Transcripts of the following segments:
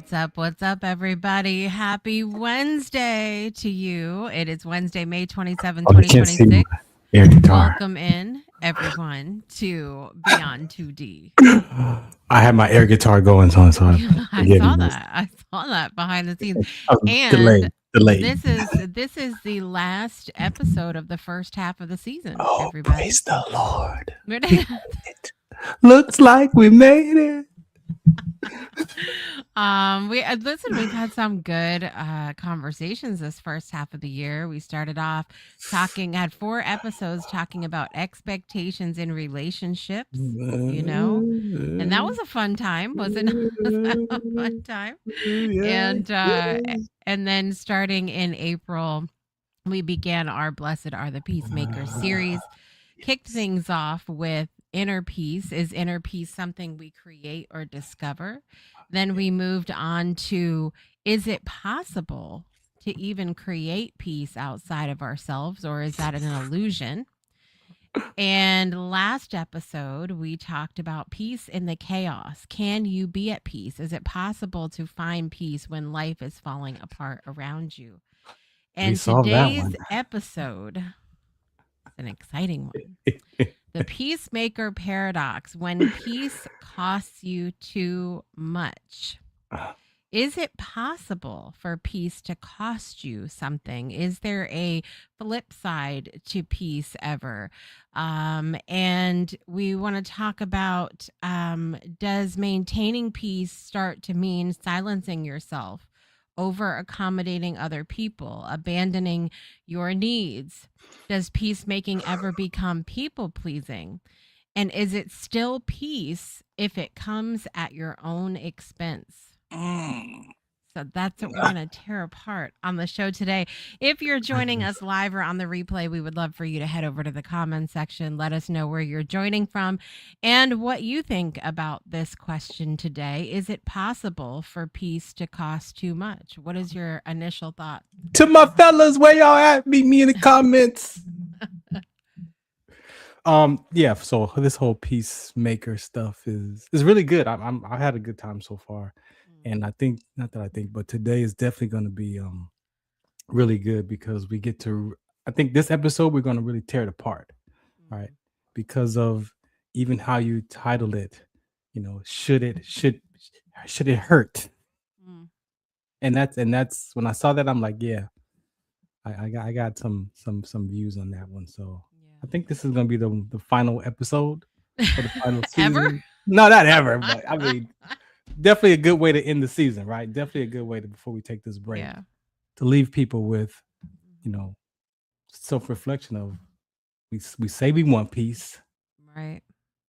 What's up, everybody? Happy Wednesday to you. It is Wednesday, May 27th, Oh, you can't see my 2026. air guitar. Welcome in, everyone, to Beyond 2D. I had my air guitar going, so I forgive saw me. that. I saw that behind the scenes. I was And delayed. this is the last episode of the first half of the season, Oh, everybody. praise the Lord. We're We made it. Looks like we made it. we listen, we've had some good conversations this first half of the year. We started off had 4 episodes talking about expectations in relationships, and that was a fun time, wasn't it? Was that a fun time? Yes, And yes. and then starting in April, we began our Blessed Are the Peacemakers series, kicked Yes. things off with inner peace. Is inner peace something we create or discover? Then we moved on to, is it possible to even create peace outside of ourselves, or is that an illusion? And last episode, we talked about peace in the chaos. Can you be at peace? Is it possible to find peace when life is falling apart around you? We And solved that today's one. episode is an exciting one. The Peacemaker Paradox, when peace costs you too much. Is it possible for peace to cost you something? Is there a flip side to peace ever? And we want to talk about, does maintaining peace start to mean silencing yourself, over accommodating other people, abandoning your needs? Does peacemaking ever become people pleasing? And is it still peace if it comes at your own expense? Mm. So that's what we're going to tear apart on the show today. If you're joining us live or on the replay, we would love for you to head over to the comments section. Let us know where you're joining from and what you think about this question today. Is it possible for peace to cost too much? What is your initial thought? To my fellas, where y'all at? Meet me in the comments. Yeah, so this whole peacemaker stuff is really good. I had a good time so far. And I think, not that I think, but today is definitely going to be really good because we get to, I think this episode we're going to really tear it apart, right? Because of even how you titled it, should it hurt? Mm. And that's when I saw that, I'm like, yeah, I got some views on that one. So I think this is going to be the final episode for the final Ever? season. No, not ever, but I mean, definitely a good way to end the season, right? Definitely a good way to, before we take this break, Yeah. to leave people with, self-reflection of, we say we want peace, Right.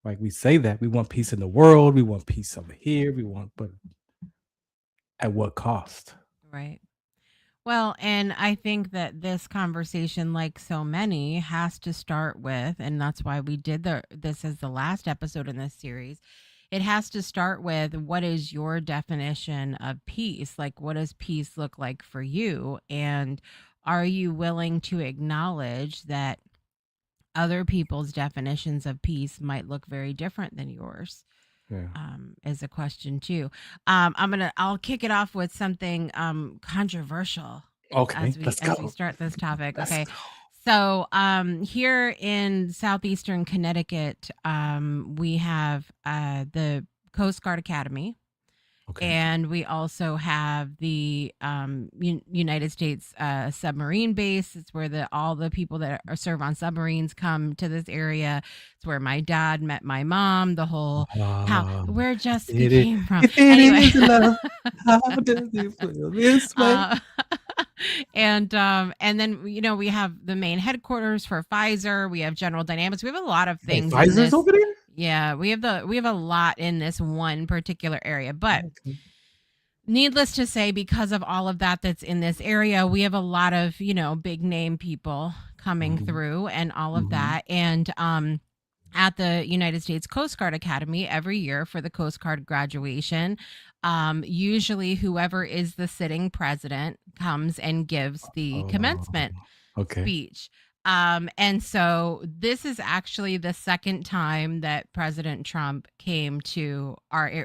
like we say that we want peace in the world, we want peace over here, but at what cost? Right. Well, and I think that this conversation, like so many, has to start with, and that's why we did this as the last episode in this series. It has to start with, what is your definition of peace? Like, what does peace look like for you? And are you willing to acknowledge that other people's definitions of peace might look very different than yours? Yeah. Is a question too. I'll kick it off with something controversial Okay, as we let's go. start this topic. Let's Okay. go. So here in southeastern Connecticut, we have the Coast Guard Academy. Okay. And we also have the United States submarine base. It's where all the people that serve on submarines come to this area. It's where my dad met my mom. The whole where Jessica came from. If it Anyway, is love, how does it feel this way? And then we have the main headquarters for Pfizer. We have General Dynamics. We have a lot of Hey, things in Pfizer's this. over there? Yeah, we have a lot in this one particular area, but Okay. needless to say, because of all of that's in this area, we have a lot of, big name people coming Mhm. through and all of Mhm. that. And at the United States Coast Guard Academy every year for the Coast Guard graduation, usually whoever is the sitting president comes and gives the commencement Okay. speech. And so this is actually the second time that President Trump came to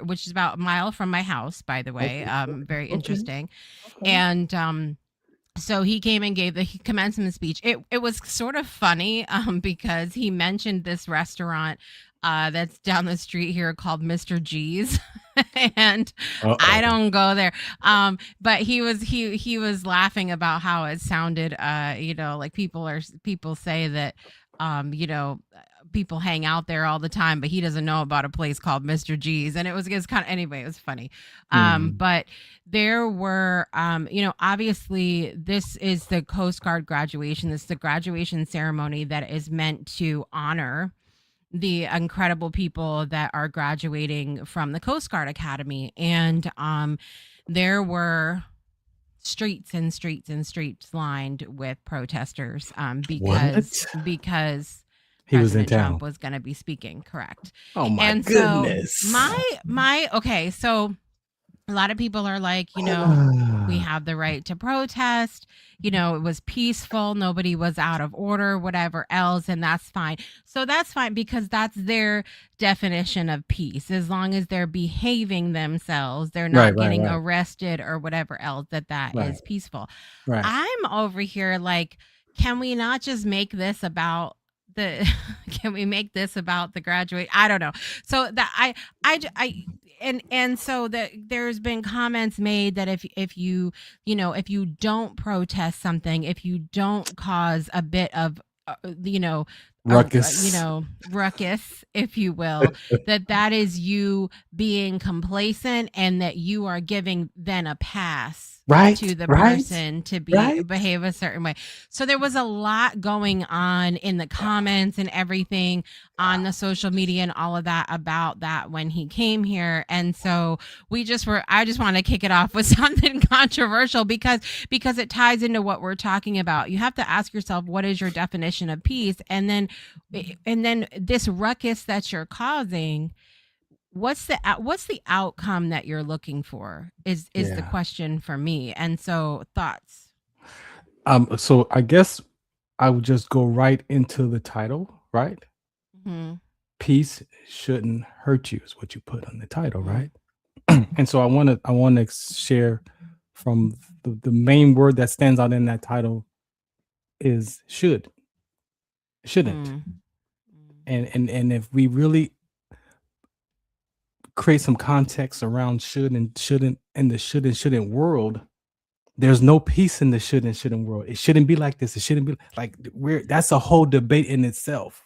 which is about a mile from my house, by the way. Okay. Very Okay. interesting. Okay. And so he came and gave the commencement speech. It was sort of funny because he mentioned this restaurant that's down the street here called Mr. G's. And I Uh-oh. don't go there. But he was laughing about how it sounded like people say that people hang out there all the time, but he doesn't know about a place called Mr. G's. And it was kind of, anyway, it was funny. Mm. But there were obviously this is the Coast Guard graduation. This is the graduation ceremony that is meant to honor the incredible people that are graduating from the Coast Guard Academy. And there were streets and streets and streets lined with protesters because What? because He was in President town. Trump was going to be speaking, correct? Oh my And so goodness. my okay, so a lot of people are like, we have the right to protest. It was peaceful. Nobody was out of order, whatever else. And that's fine. So that's fine because that's their definition of peace. As long as they're behaving themselves, they're not getting arrested or whatever else, that is peaceful. Right. I'm over here like, can we not just make this about can we make this about the graduate? I don't know. So that and so that there's been comments made that if you don't protest something, if you don't cause a bit of Ruckus. ruckus, if you will, that is you being complacent and that you are giving then a pass to the person to behave a certain way. So there was a lot going on in the comments and everything on the social media and all of that about that when he came here. And so I just want to kick it off with something controversial because it ties into what we're talking about. You have to ask yourself, what is your definition of peace? And then this ruckus that you're causing, what's the outcome that you're looking for is the question for me. And so thoughts. So I guess I would just go right into the title, right? Mm-hmm. Peace shouldn't hurt you is what you put on the title, right? And so I want to share from the main word that stands out in that title is shouldn't. And if we really create some context around should and shouldn't in the should and shouldn't world, there's no peace in the should and shouldn't world. It shouldn't be like this. It shouldn't be like that's a whole debate in itself.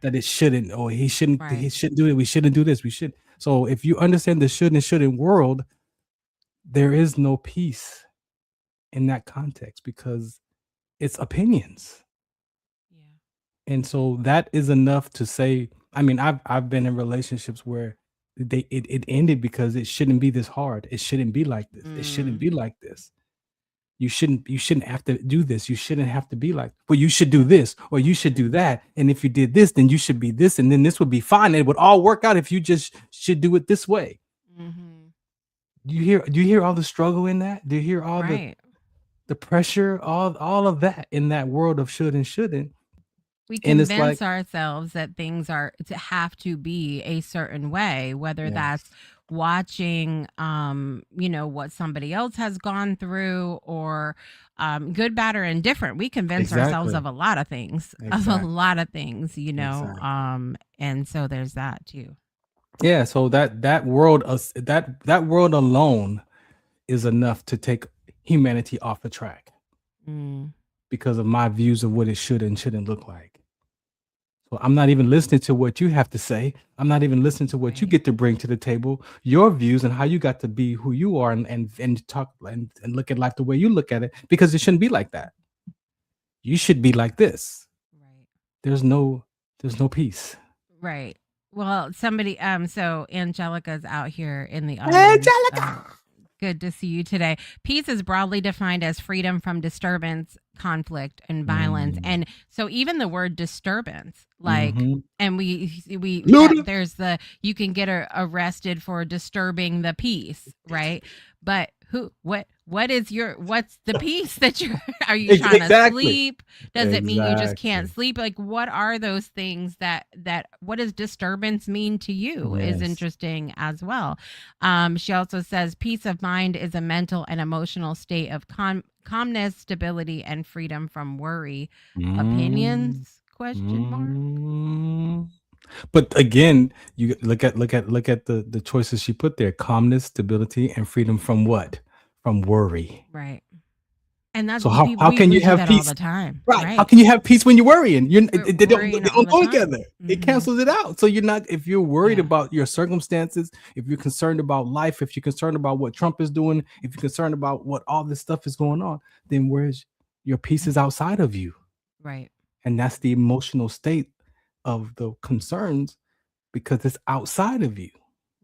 That it shouldn't, or he shouldn't do it. We shouldn't do this. We should. So if you understand the should and shouldn't world, there is no peace in that context because it's opinions. And so that is enough to say, I mean, I've been in relationships where it ended because it shouldn't be this hard. It shouldn't be like this. It shouldn't be like this. You shouldn't have to do this. You shouldn't have to be like, well, you should do this or you should do that. And if you did this, then you should be this. And then this would be fine. It would all work out if you just should do it this way. Do you hear all the struggle in that? Do you hear all the pressure, all of that in that world of should and shouldn't? We convince ourselves that things are to have to be a certain way, whether that's watching, what somebody else has gone through or good, bad, or indifferent. We convince ourselves of a lot of things, and so there's that too. Yeah. So that world alone is enough to take humanity off the track because of my views of what it should and shouldn't look like. So I'm not even listening to what you have to say. I'm not even listening to what you get to bring to the table, your views and how you got to be who you are and talk and look at life the way you look at it, because it shouldn't be like that. You should be like this. Right. There's no peace. Right. Well, somebody, so Angelica's out here in the audience. Angelica! Good to see you today. Peace is broadly defined as freedom from disturbance, conflict, and violence. And so even the word disturbance, like, and there's you can get arrested for disturbing the peace, right? But what's the peace that you are you trying to Exactly. sleep? Does it mean you just can't Exactly. sleep? Like, what are those things that what does disturbance mean to you is Yes. interesting as well. She also says peace of mind is a mental and emotional state of calmness, stability, and freedom from worry. Mm, Opinions? Question mark. mm. But again, you look at the choices she put there: calmness, stability, and freedom from what? From worry. Right. And that's So how can we you do have that all peace? the time, Right. How right? can you have peace when you're worrying? We're They don't worrying all the go time. together. It cancels it out. So you're not, if you're worried Yeah. about your circumstances, if you're concerned about life, if you're concerned about what Trump is doing, if you're concerned about what all this stuff is going on, then where's your peace is outside of you. Right. And that's the emotional state of the concerns because it's outside of you.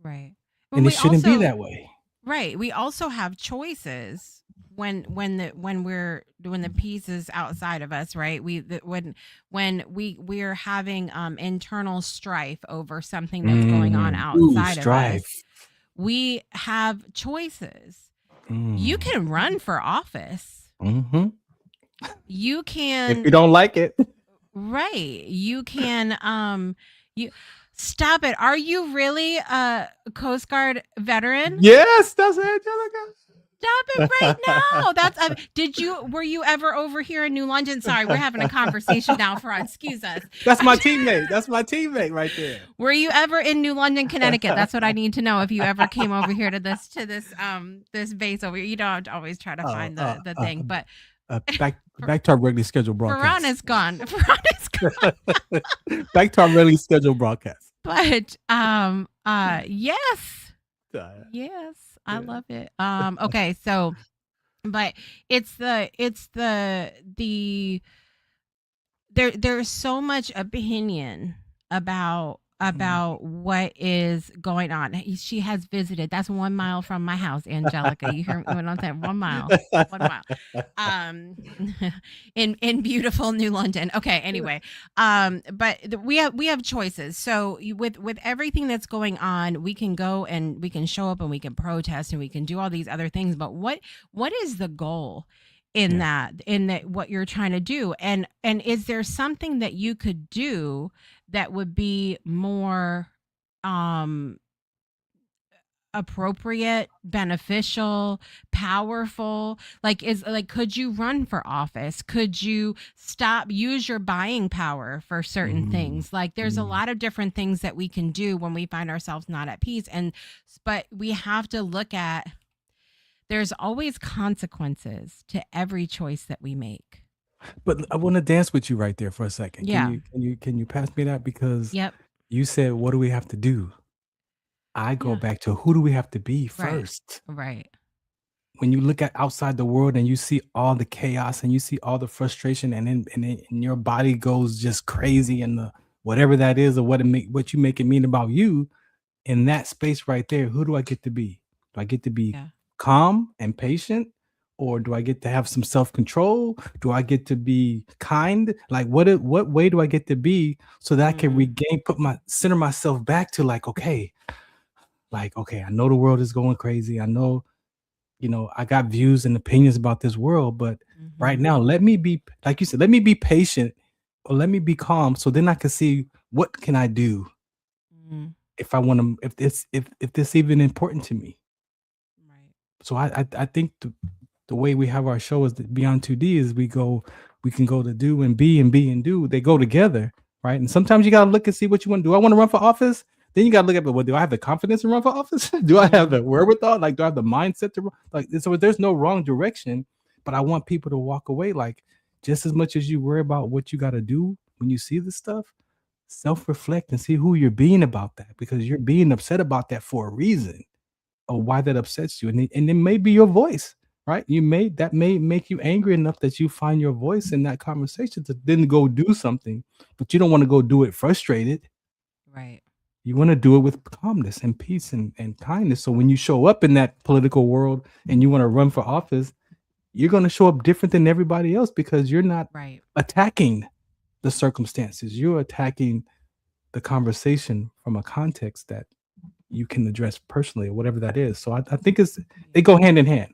Right. When And it we shouldn't be also that way. right, we also have choices when the piece is outside of us, right? When we're having internal strife over something that's going on Ooh, outside of us, strife. we have choices. You Mm. can run for office. Hmm. You If can you don't like it. right. You can you stop it. Are you really a Coast Guard veteran? Yes, that's it, Stop it right now. That's were you ever over here in New London? Sorry, we're having a conversation now, Farron. Excuse us. That's my teammate. That's my teammate right there. Were you ever in New London, Connecticut? That's what I need to know. If you ever came over here to this base over here. You don't have to always try to Uh, find uh, the uh, thing, but back to our regularly scheduled Farron broadcast. is gone. Farron is gone. Back to our regularly scheduled broadcast. But yes. Uh, Yes, I yeah. love it. Okay, so but it's the there's so much opinion about what is going on. She has visited. That's 1 mile from my house, Angelica. You hear what I'm saying? 1 mile. 1 mile. Um, in beautiful New London. Okay. Anyway, but we have choices. So with everything that's going on, we can go and we can show up and we can protest and we can do all these other things. But what is the goal? In Yeah. that what you're trying to do, and is there something that you could do that would be more um appropriate, beneficial, powerful? Like, is like, could you run for office? Could you use your buying power for certain Mm, things? Like, there's a mm. lot of different things that we can do when we find ourselves not at peace, but we have to look at there's always consequences to every choice that we make. But I want to dance with you right there for a second. Yeah. Can you pass me that? Because Yep. you said, what do we have to do? I go Yeah. back to who do we have to be Right. first? Right. When you look at outside the world and you see all the chaos and you see all the frustration and your body goes just crazy and the whatever that is or what you make it mean about you in that space right there, who do I get to be? Do I get to be Yeah. calm and patient? Or do I get to have some self-control? Do I get to be kind? Like what way do I get to be so that I can Mm, center myself back to okay, I know the world is going crazy. I know, I got views and opinions about this world, but right mhm, now, let me be, like you said, let me be patient or let me be calm so then I can see what can I do mm, if I want to, if this even important to me. right. So I think the way we have our show is that Beyond 2D is we can go to do and be and do. They go together, right? And sometimes you gotta look and see what you want to do. I want to run for office. Then you gotta look at, but do I have the confidence to run for office? Do I have Mm, the wherewithal? Like, do I have the mindset to run? Like? So there's no wrong direction, but I want people to walk away like just as much as you worry about what you got to do when you see this stuff. Self-reflect and see who you're being about that because you're being upset about that for a reason or why that upsets you. And it may be your voice, right? That may make you angry enough that you find your voice in that conversation to then go do something, but you don't want to go do it frustrated. right. You want to do it with calmness and peace and kindness. So when you show up in that political world and you want to run for office, you're going to show up different than everybody else because you're not Right. attacking the circumstances. You're attacking the conversation from a context that you can address personally or whatever that is. So I think they Yeah. go hand in hand.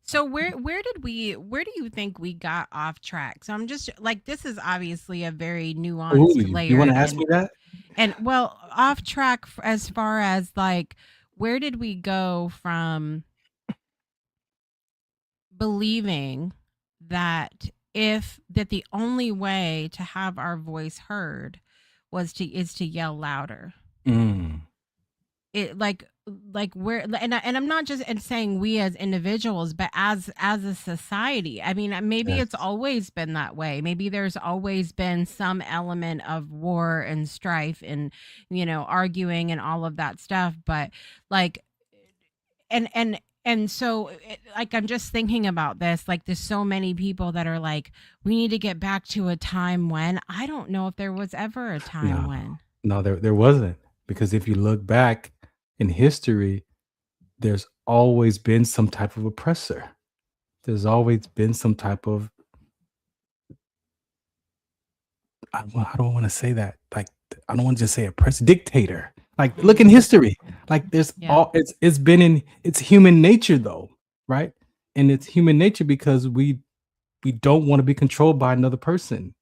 So where do you think we got off track? So I'm just like, this is obviously a very Ooh, nuanced, you wanna layered, ask me that? and well, off track as far as like, where did we go from believing that if that the only way to have our voice heard is to yell louder? Mm, It like where, and I'm not just and saying we as individuals, but as a society. I mean, maybe it's yes. always been that way. Maybe there's always been some element of war and strife and, arguing and all of that stuff, but like, and so like, I'm just thinking about this, like, there's so many people that are like, we need to get back to a time when. I don't know if there was ever a time No. when. No, there wasn't, because if you look back in history, there's always been some type of oppressor. There's always been some type of I don't wanna say that, like, I don't wanna just say oppressor, dictator. Like, look in Mhm. history, like, there's Yeah. all it's been in it's human nature though, right? And it's human nature because we don't wanna be controlled by another person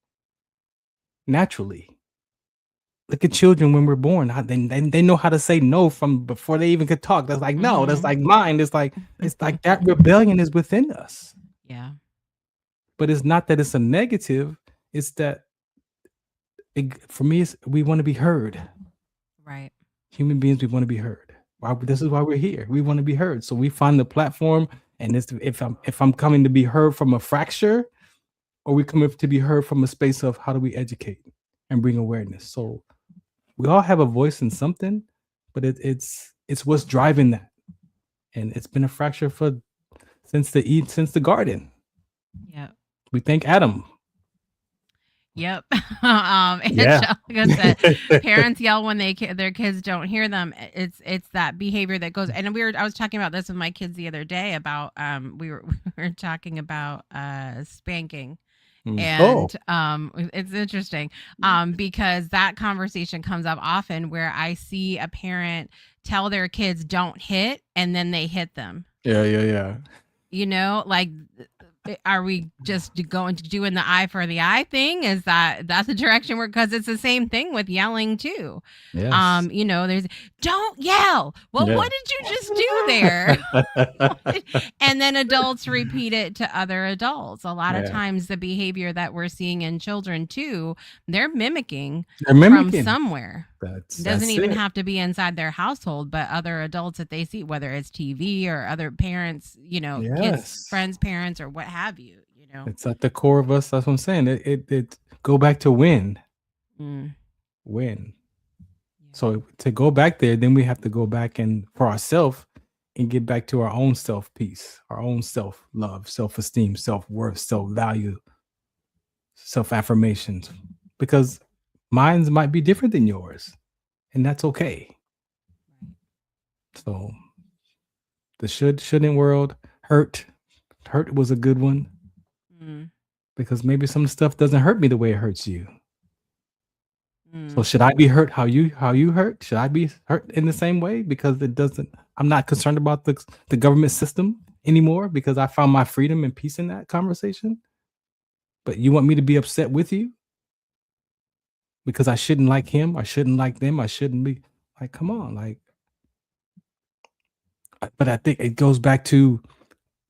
naturally. Look at children when we're born, how they know how to say no from before they even could talk. That's like, "No," that's Mhm. like mine, it's like that rebellion is within us. Yeah. But it's not that it's a negative, it's that for me, it's we wanna be heard. Right. Human beings, we wanna be heard. This is why we're here. We wanna be heard. So we find the platform, and it's if I'm coming to be heard from a fracture, or we coming to be heard from a space of how do we educate and bring awareness. So we all have a voice in something, but it's what's driving that. And it's been a fracture for since the garden. Yep. We thank Adam. Yep. Yeah. Angelica said, parents yell when their kids don't hear them. It's that behavior that goes. And I was talking about this with my kids the other day about we were talking about spanking. Oh. And it's interesting because that conversation comes up often where I see a parent tell their kids don't hit and then they hit them. Yeah, yeah, yeah. Like, are we just going to doing the eye for the eye thing? Is that's the direction we're, because it's the same thing with yelling too. Yes. There's, don't yell. Well, Yeah. what did you just do there? And then adults repeat it to other adults. A lot of Yeah. times the behavior that we're seeing in children too, they're mimicking They're from mimicking. somewhere. It doesn't That's even it. have to be inside their household, but other adults that they see, whether it's TV or other parents, kids, Yes. friends, parents, or what have you. It's at the core of us. That's what I'm saying. It go back to win. Mm, Win. yeah. So to go back there, then we have to go back and for ourselves and get back to our own self peace, our own self love, self esteem, self worth, self value, self affirmations, because mine might be different than yours, and that's okay. So the shouldn't world hurt was a good one, Mm, because maybe some stuff doesn't hurt me the way it hurts you. So mm, should I be hurt how you hurt? Should I be hurt in the same way? Because it doesn't. I'm not concerned about the government system anymore because I found my freedom and peace in that conversation. But you want me to be upset with you because I shouldn't like him, I shouldn't like them, I shouldn't be like, come on, like. But I think it goes back to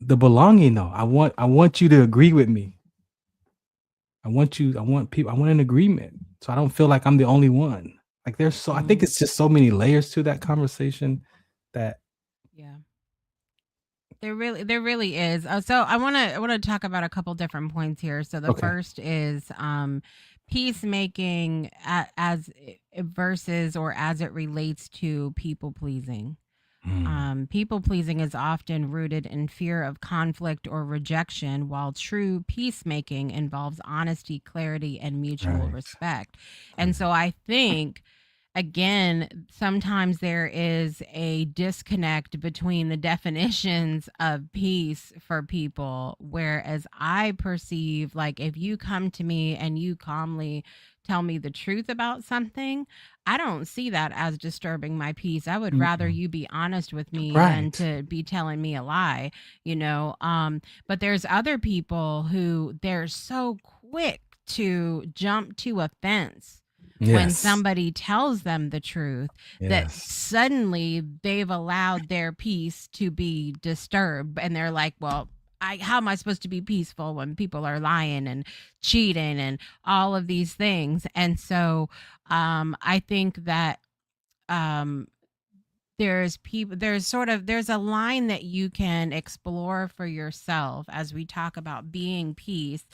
the belonging, though. I want you to agree with me. I want people. I want an agreement, so I don't feel like I'm the only one. Like I think mm, it's just so many layers to that conversation that. yeah. There really is. So I want to talk about a couple different points here. So the Okay. first is peacemaking versus or as it relates to people pleasing. Mm, People pleasing is often rooted in fear of conflict or rejection, while true peacemaking involves honesty, clarity, and mutual right. respect. And Right. so I think, again, sometimes there is a disconnect between the definitions of peace for people. Whereas I perceive, like, if you come to me and you calmly tell me the truth about something, I don't see that as disturbing my peace. I would rather Mm-mm. you be honest with me than Right. to be telling me a lie, you know. But there's other people who they're so quick to jump to a fence when Yes. somebody tells them the truth that Yes. suddenly they've allowed their peace to be disturbed, and they're like, well, how am I supposed to be peaceful when people are lying and cheating and all of these things? And so I think that um there's a line that you can explore for yourself as we talk about being peace,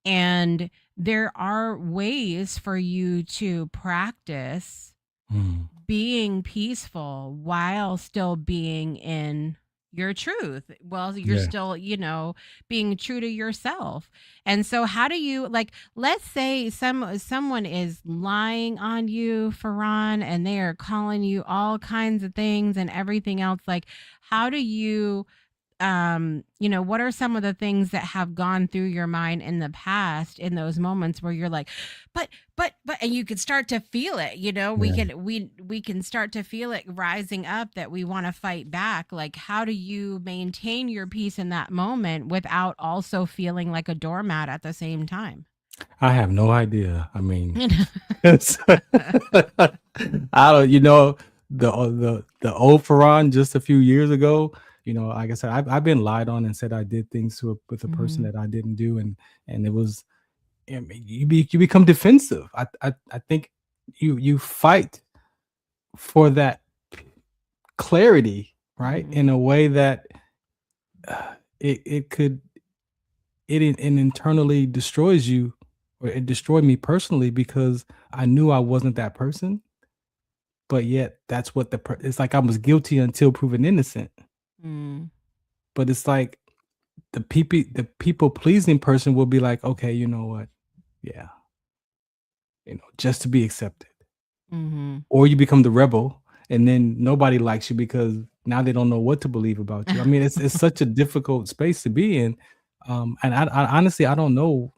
and there are ways for you to practice Mm. being peaceful while still being in your truth. Well, you're Yeah. still, being true to yourself. And so how do you, like, let's say someone is lying on you, Farron, and they are calling you all kinds of things and everything else. Like, how do you what are some of the things that have gone through your mind in the past in those moments where you're like, but, and you can start to feel it, we Yeah. can we can start to feel it rising up that we want to fight back. Like, how do you maintain your peace in that moment without also feeling like a doormat at the same time? I have no idea. I mean, it's I don't, the old Farron just a few years ago, like I said, I've been lied on and said I did things with a person Hmm. that I didn't do, and it was, I mean, you become defensive. I think you fight for that clarity, right? Hmm. In a way that it could it internally destroys you, or it destroyed me personally because I knew I wasn't that person, but yet that's what it's like I was guilty until proven innocent. Mm. But it's like the people pleasing person will be like, okay, you know what? Yeah, just to be accepted. Hmm. Or you become the rebel, and then nobody likes you because now they don't know what to believe about you. I mean, it's such a difficult space to be in. And I honestly I don't know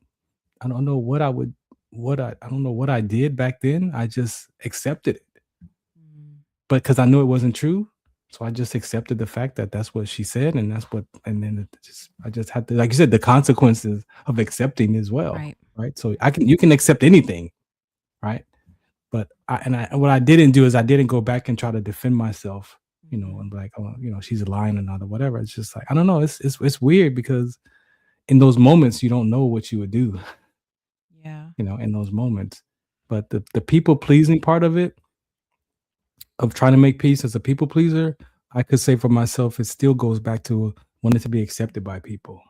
what I would I don't know what I did back then. I just accepted it. Mm. But because I knew it wasn't true, so I just accepted the fact that that's what she said, and that's what and then I just had to, like you said, the consequences of accepting as well, Right. right? So you can accept anything, right? But what I didn't do is I didn't go back and try to defend myself, Hmm. and be like, "Oh, she's lying," and all whatever. It's just like, I don't know, it's weird because in those moments, you don't know what you would do, Yeah. in those moments. But the people pleasing part of it, of trying to make peace as a people pleaser, I could say for myself, it still goes back to wanting to be accepted by people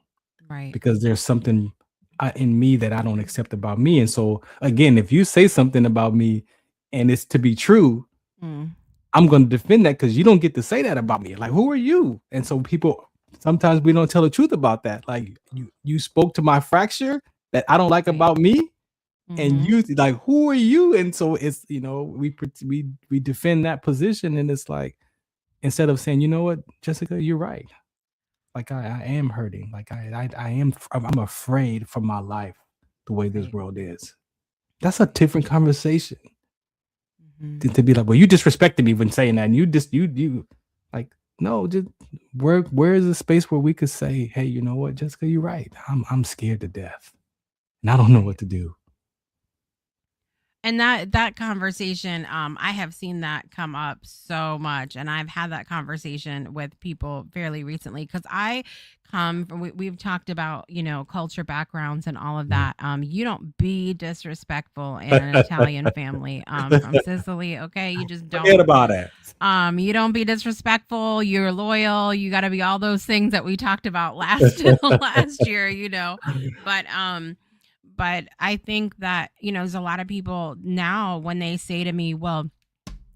Right. because there's something in me that I don't accept about me. And so, again, if you say something about me and it's to be true, Mm. I'm going to defend that because you don't get to say that about me. Like, who are you? And so, people sometimes we don't tell the truth about that. Like, you spoke to my fracture that I don't like Right. about me, and Hmm. you like, who are you? And so it's, we defend that position, and it's like, instead of saying, you know what, Jessica, you're right. Like, I am hurting. Like, I'm afraid for my life the way this Right. world is. That's a different conversation Hmm. than to be like, well, you disrespected me when saying that, and you like, no, just where is the space where we could say, hey, you know what, Jessica, you're right. I'm scared to death, and I don't know Right. what to do. And that conversation, I have seen that come up so much, and I've had that conversation with people fairly recently because I come from, we've talked about, culture backgrounds and all of Mm. that. You don't be disrespectful in an Italian family, from Sicily. Okay, you just Forget don't. about it. You don't be disrespectful, you're loyal, you got to be all those things that we talked about last last year, but I think that, there's a lot of people now when they say to me, well,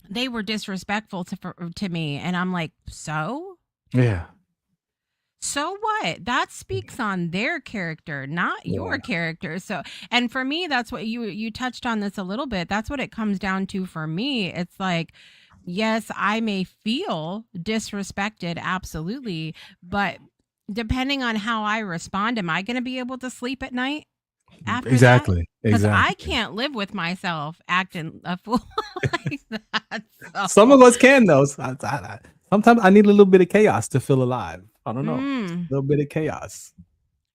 they were disrespectful to me, and I'm like, Yeah, so what? That speaks on their character, not yeah, your character. So, and for me, that's what you touched on this a little bit. That's what it comes down to for me. It's like, yes, I may feel disrespected, absolutely, but depending on how I respond, am I going to be able to sleep at night? after that, Exactly. because I Exactly. can't live with myself acting a fool like that. Some So, of us can though. Sometimes I need a little bit of chaos to feel alive. I don't know. Just mm, a little bit of chaos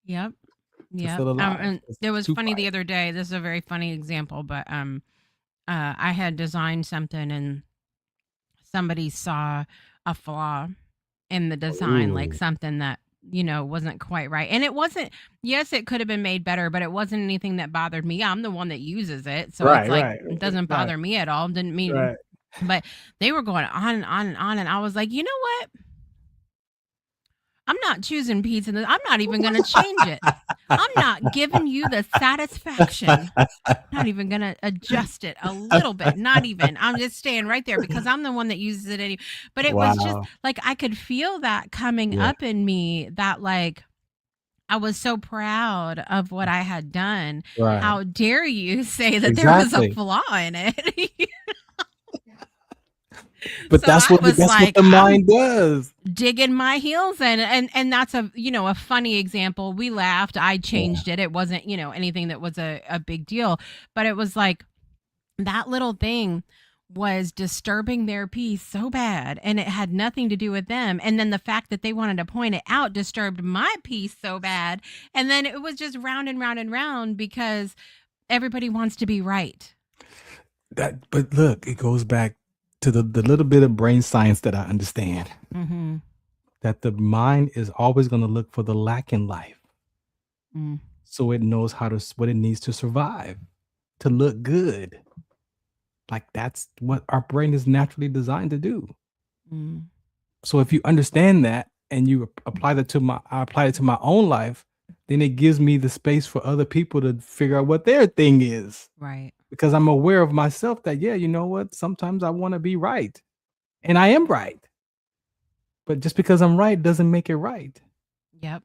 yep, to yep. feel alive. And It's it was too funny the quiet. other day. This is a very funny example, but I had designed something and somebody saw a flaw in the design, like Ooh. something that, wasn't quite right. And it wasn't, yes, it could have been made better, but it wasn't anything that bothered me. I'm the one that uses it. So it's Right, like, right, it doesn't right, bother me at all. Didn't mean, right. but they were going on and on and on. And I was like, you know what? I'm not choosing pizza. I'm not even going to change it. I'm not giving you the satisfaction. Not even gonna adjust it a little bit, not even. I'm just staying right there because I'm the one that uses it but it was just Wow. like I could feel that coming Yeah. up in me that like I was so proud of what I had done. Right. How dare you say that there was a Exactly. flaw in it? But So I was that's what like, the I'm mind does. digging my heels in, and that's a funny example. We laughed. I Yeah. changed it. It wasn't, anything that was a big deal, but it was like that little thing was disturbing their peace so bad, and it had nothing to do with them, and then the fact that they wanted to point it out disturbed my peace so bad, and then it was just round and round and round because everybody wants to be right. But look, it goes back to the little bit of brain science that I understand. Mhm. That the mind is always going to look for the lack in life. Mm. So it knows what it needs to survive, to look good. Like that's what our brain is naturally designed to do. Mm. So if you understand that and you I apply it to my own life, then it gives me the space for other people to figure out what their thing is. Right. Because I'm aware of myself that, yeah, you know what? Sometimes I want to be right. And I am right. But just because I'm right doesn't make it right. Yep.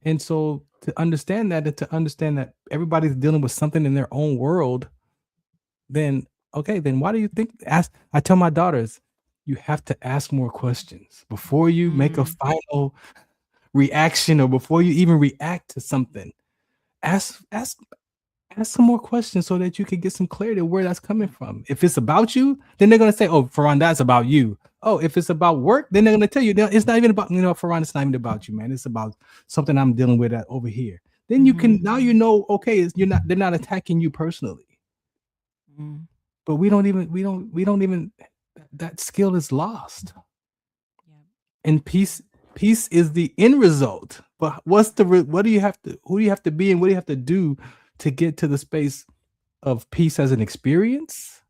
And so to understand that and to understand that everybody's dealing with something in their own world, then okay, then why do you think I tell my daughters, you have to ask more questions before you make a Mm. final reaction or before you even react to something. Ask some more questions so that you can get some clarity of where that's coming from. If it's about you, then they're gonna say, "Oh, Farron, that's about you." Oh, if it's about work, then they're gonna tell you, "No, it's not even about Farron. It's not even about you, man. It's about something I'm dealing with over here." Then you can Mhm. now okay, they're not attacking you personally. Mm. But we don't even that skill is lost. Yep. And peace is the end result. But what do you have to who do you have to be and what do you have to do to get to the space of peace as an experience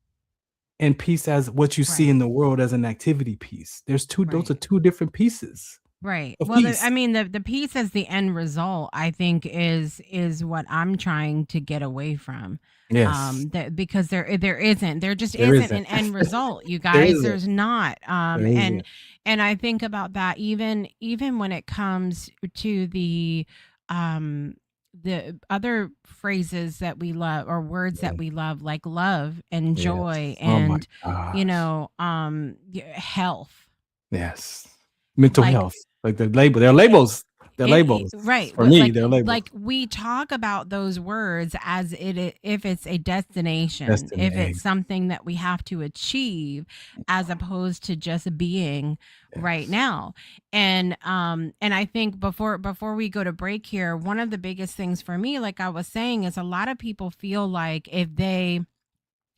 and peace as what you see Right. in the world as an activity piece? Those are Right. two different pieces Right. of Well, peace. I mean, the piece as the end result, I think, is what I'm trying to get away from. Yes. That because there just There isn't isn't. an end result, you There guys. isn't. There's not. There isn't. And I think about that even when it comes to the other phrases that we love or words Yeah. that we love, like love and joy Yes. Oh my and gosh. health, Yes. Mental like health. Like they're labels. They're labels. right, For what me, they're labels. like we talk about those words as if it's a destination, Destiny if it's egg. something that we have to achieve as opposed to just being right Yes. now. And I think before we go to break here, one of the biggest things for me, like I was saying, is a lot of people feel like if they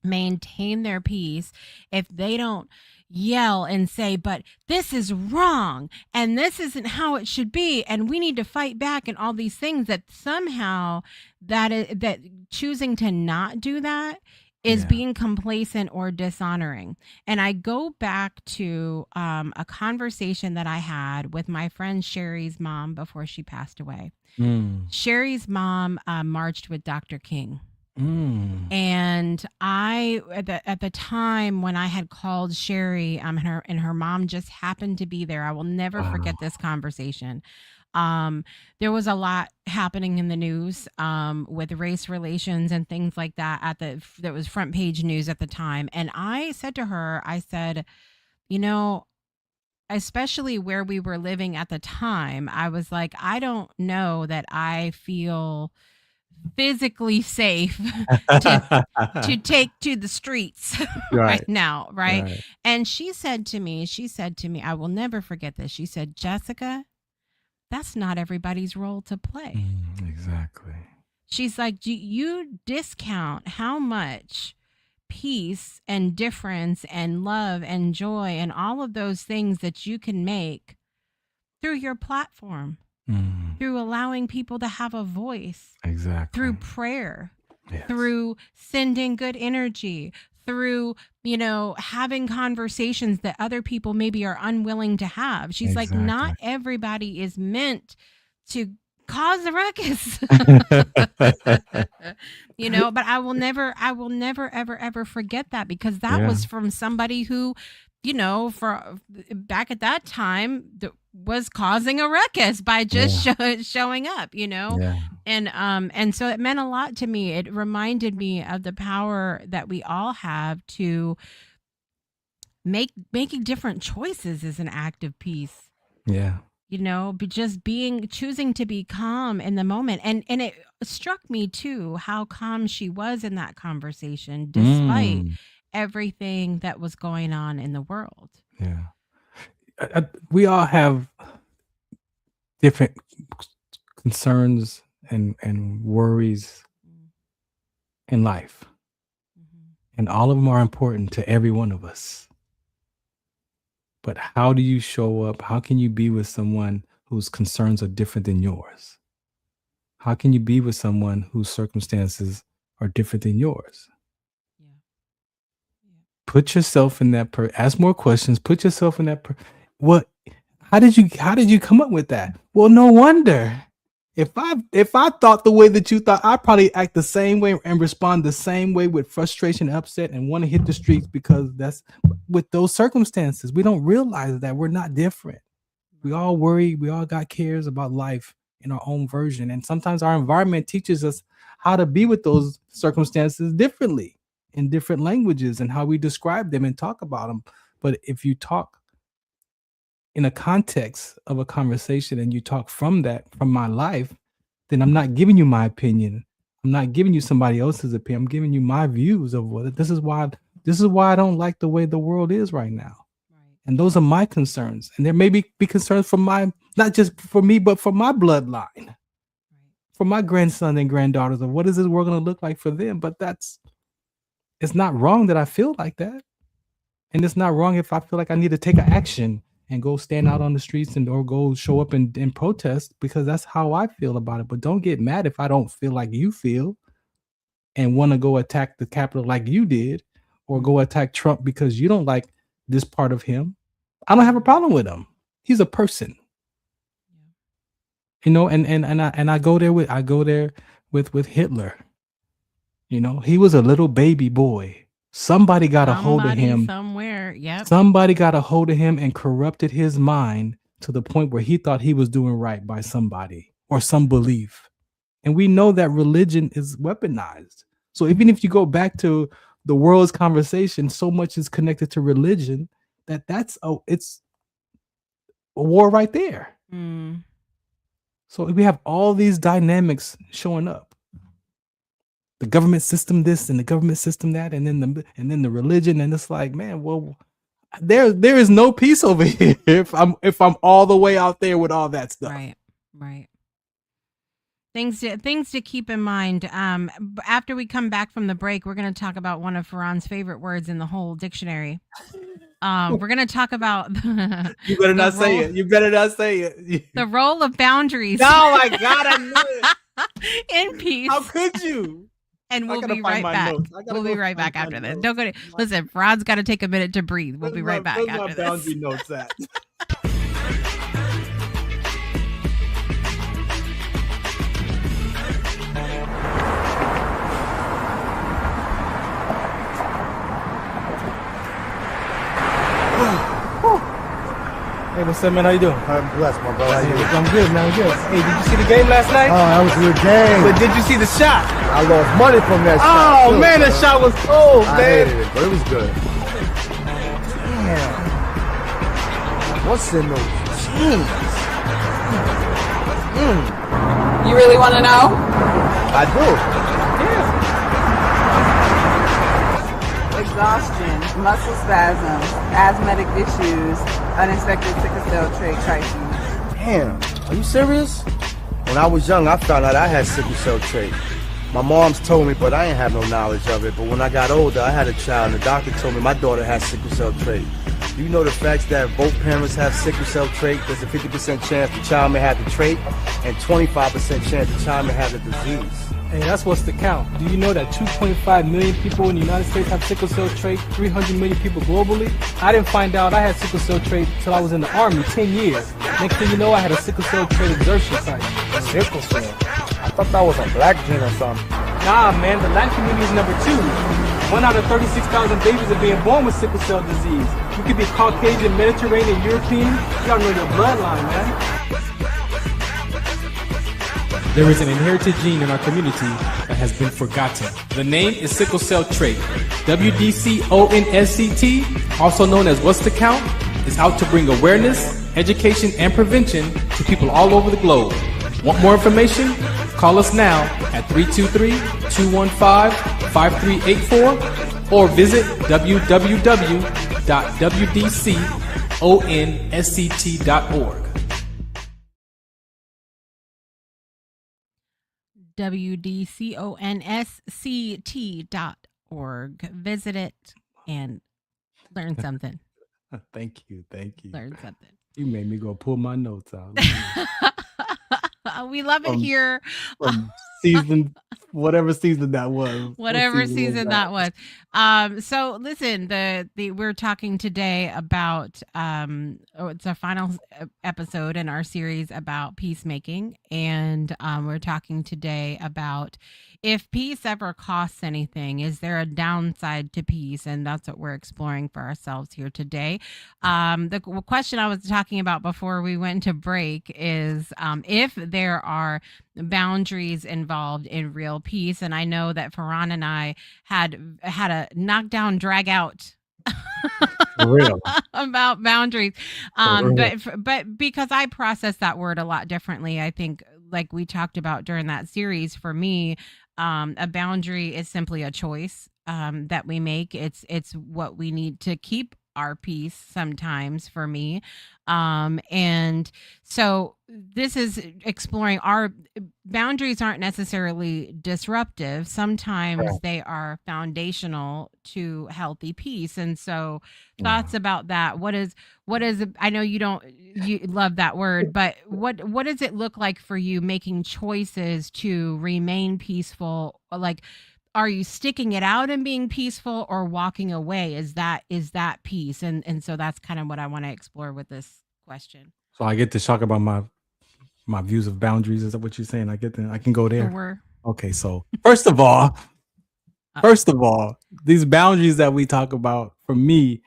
maintain their peace, if they don't yell and say, but this is wrong and this isn't how it should be and we need to fight back and all these things, that somehow that choosing to not do that is Yeah. being complacent or dishonoring. And I go back to a conversation that I had with my friend Sherry's mom before she passed away. Mm. Sherry's mom marched with Dr. King, Mm. and I at the time when I had called Sherry, and her mom just happened to be there. I will never forget Wow. this conversation. There was a lot happening in the news with race relations and things like that that was front page news at the time. And I said to her, I said, you know, especially where we were living at the time, I was like, I don't know that I physically safe to take to the streets Right. right now, right? Right. And she said to me, I will never forget this. She said, Jessica, that's not everybody's role to play. Exactly. She's like, you discount how much peace and difference and love and joy and all of those things that you can make through your platform, through allowing people to have a voice, Exactly. through prayer, Yes. through sending good energy, through, having conversations that other people maybe are unwilling to have. She's like, not everybody is meant to cause a ruckus. But I will never ever forget that, because that was from somebody who, for back at that time was causing a ruckus by just showing up, and so it meant a lot to me. It reminded me of the power that we all have to making different choices is an act of peace. Yeah. But just choosing to be calm in the moment. And it struck me too, how calm she was in that conversation, despite everything that was going on in the world. Yeah. We all have different concerns and worries in life. And all of them are important to every one of us. But how do you show up? How can you be with someone whose concerns are different than yours? How can you be with someone whose circumstances are different than yours? Put yourself in that ask more questions. Put yourself in that how did you come up with that? Well, no wonder. If I thought the way that you thought, I'd probably act the same way and respond the same way, with frustration, upset, and want to hit the streets, because that's with those circumstances. We don't realize that we're not different. We all worry. We all got cares about life in our own version. And sometimes our environment teaches us how to be with those circumstances differently, in different languages, and how we describe them and talk about them. But if you talk in a context of a conversation and you talk from my life, then I'm not giving you my opinion. I'm not giving you somebody else's opinion. I'm giving you my views of what this is why I don't like the way the world is right now. Right. And those are my concerns. And there may be concerns from not just for me, but for my bloodline, right, for my grandson and granddaughters, of what is this world going to look like for them. But it's not wrong that I feel like that. And it's not wrong if I feel like I need to take an action and go stand out on the streets or go show up and protest, because that's how I feel about it. But don't get mad if I don't feel like you feel and want to go attack the Capitol like you did, or go attack Trump because you don't like this part of him. I don't have a problem with him. He's a person. And I go there with Hitler. He was a little baby boy. Somebody got a hold of him somewhere. Yep. Somebody got a hold of him and corrupted his mind to the point where he thought he was doing right by somebody or some belief. And we know that religion is weaponized. So even if you go back to the world's conversation, so much is connected to religion it's a war right there. So we have all these dynamics showing up. The government system this and the government system that, and then the religion, and it's like, man, well, there is no peace over here if I'm all the way out there with all that stuff. Right. Things to keep in mind. After we come back from the break, we're going to talk about one of Farron's favorite words in the whole dictionary. We're going to talk about you better not say it. You better not say it. The role of boundaries. Oh my God, I knew it. In peace. How could you? And we'll be right back. We'll be right back after this. Don't go. Listen, Farron's got to take a minute to breathe. We'll be right back after this. Boundary notes at? Hey, what's up, man? How you doing? I'm blessed, my brother. How you doing? I'm good, man. I'm good. Hey, did you see the game last night? Oh, that was a good game. But did you see the shot? I lost money from that shot. Oh, man, that shot was cold, I man. hated it, but it was good. Damn. What's in those jeans? You really want to know? I do. Exhaustion, muscle spasms, asthmatic issues, unexpected sickle cell trait crises. Damn, are you serious? When I was young, I found out I had sickle cell trait. My mom's told me, but I ain't have no knowledge of it. But when I got older, I had a child, and the doctor told me my daughter has sickle cell trait. Do you know the facts that both parents have sickle cell trait? There's a 50% chance the child may have the trait, and 25% chance the child may have the disease. Hey, that's what's the count. Do you know that 2.5 million people in the United States have sickle cell trait, 300 million people globally? I didn't find out I had sickle cell trait until I was in the Army, 10 years. Next thing you know, I had a sickle cell trait exertion site. Sickle cell? I thought that was a black gene or something. Nah, man, the Latin community is number 2. 1 out of 36,000 babies are being born with sickle cell disease. You could be Caucasian, Mediterranean, European. You gotta know your bloodline, man. There is an inherited gene in our community that has been forgotten. The name is sickle cell trait. WDCONSCT, also known as What's the Count, is out to bring awareness, education, and prevention to people all over the globe. Want more information? Call us now at 323-215-5384 or visit www.wdconsct.org. wdconsct.org. Visit it and learn something. Thank you. Learn something. You made me go pull my notes out. We love it here. From season, whatever season that was. Whatever season that was. So listen, we're talking today about it's our final episode in our series about peacemaking, and we're talking today about if peace ever costs anything. Is there a downside to peace? And that's what we're exploring for ourselves here today. The question I was talking about before we went to break is if there are boundaries involved in real peace. And I know that Farron and I had a knockdown, drag out For real. about boundaries. But because I process that word a lot differently, I think, like we talked about during that series, for me, a boundary is simply a choice that we make. It's what we need to keep our peace sometimes, for me. And so this is exploring our boundaries aren't necessarily disruptive. Sometimes they are foundational to healthy peace. And so thoughts about that. What is I know you love that word, but what does it look like for you making choices to remain peaceful? Like, are you sticking it out and being peaceful, or walking away? Is that peace? And so that's kind of what I want to explore with this question. So I get to talk about my views of boundaries. Is that what you're saying? I can go there. Sure. Okay, so first of all, these boundaries that we talk about, for me,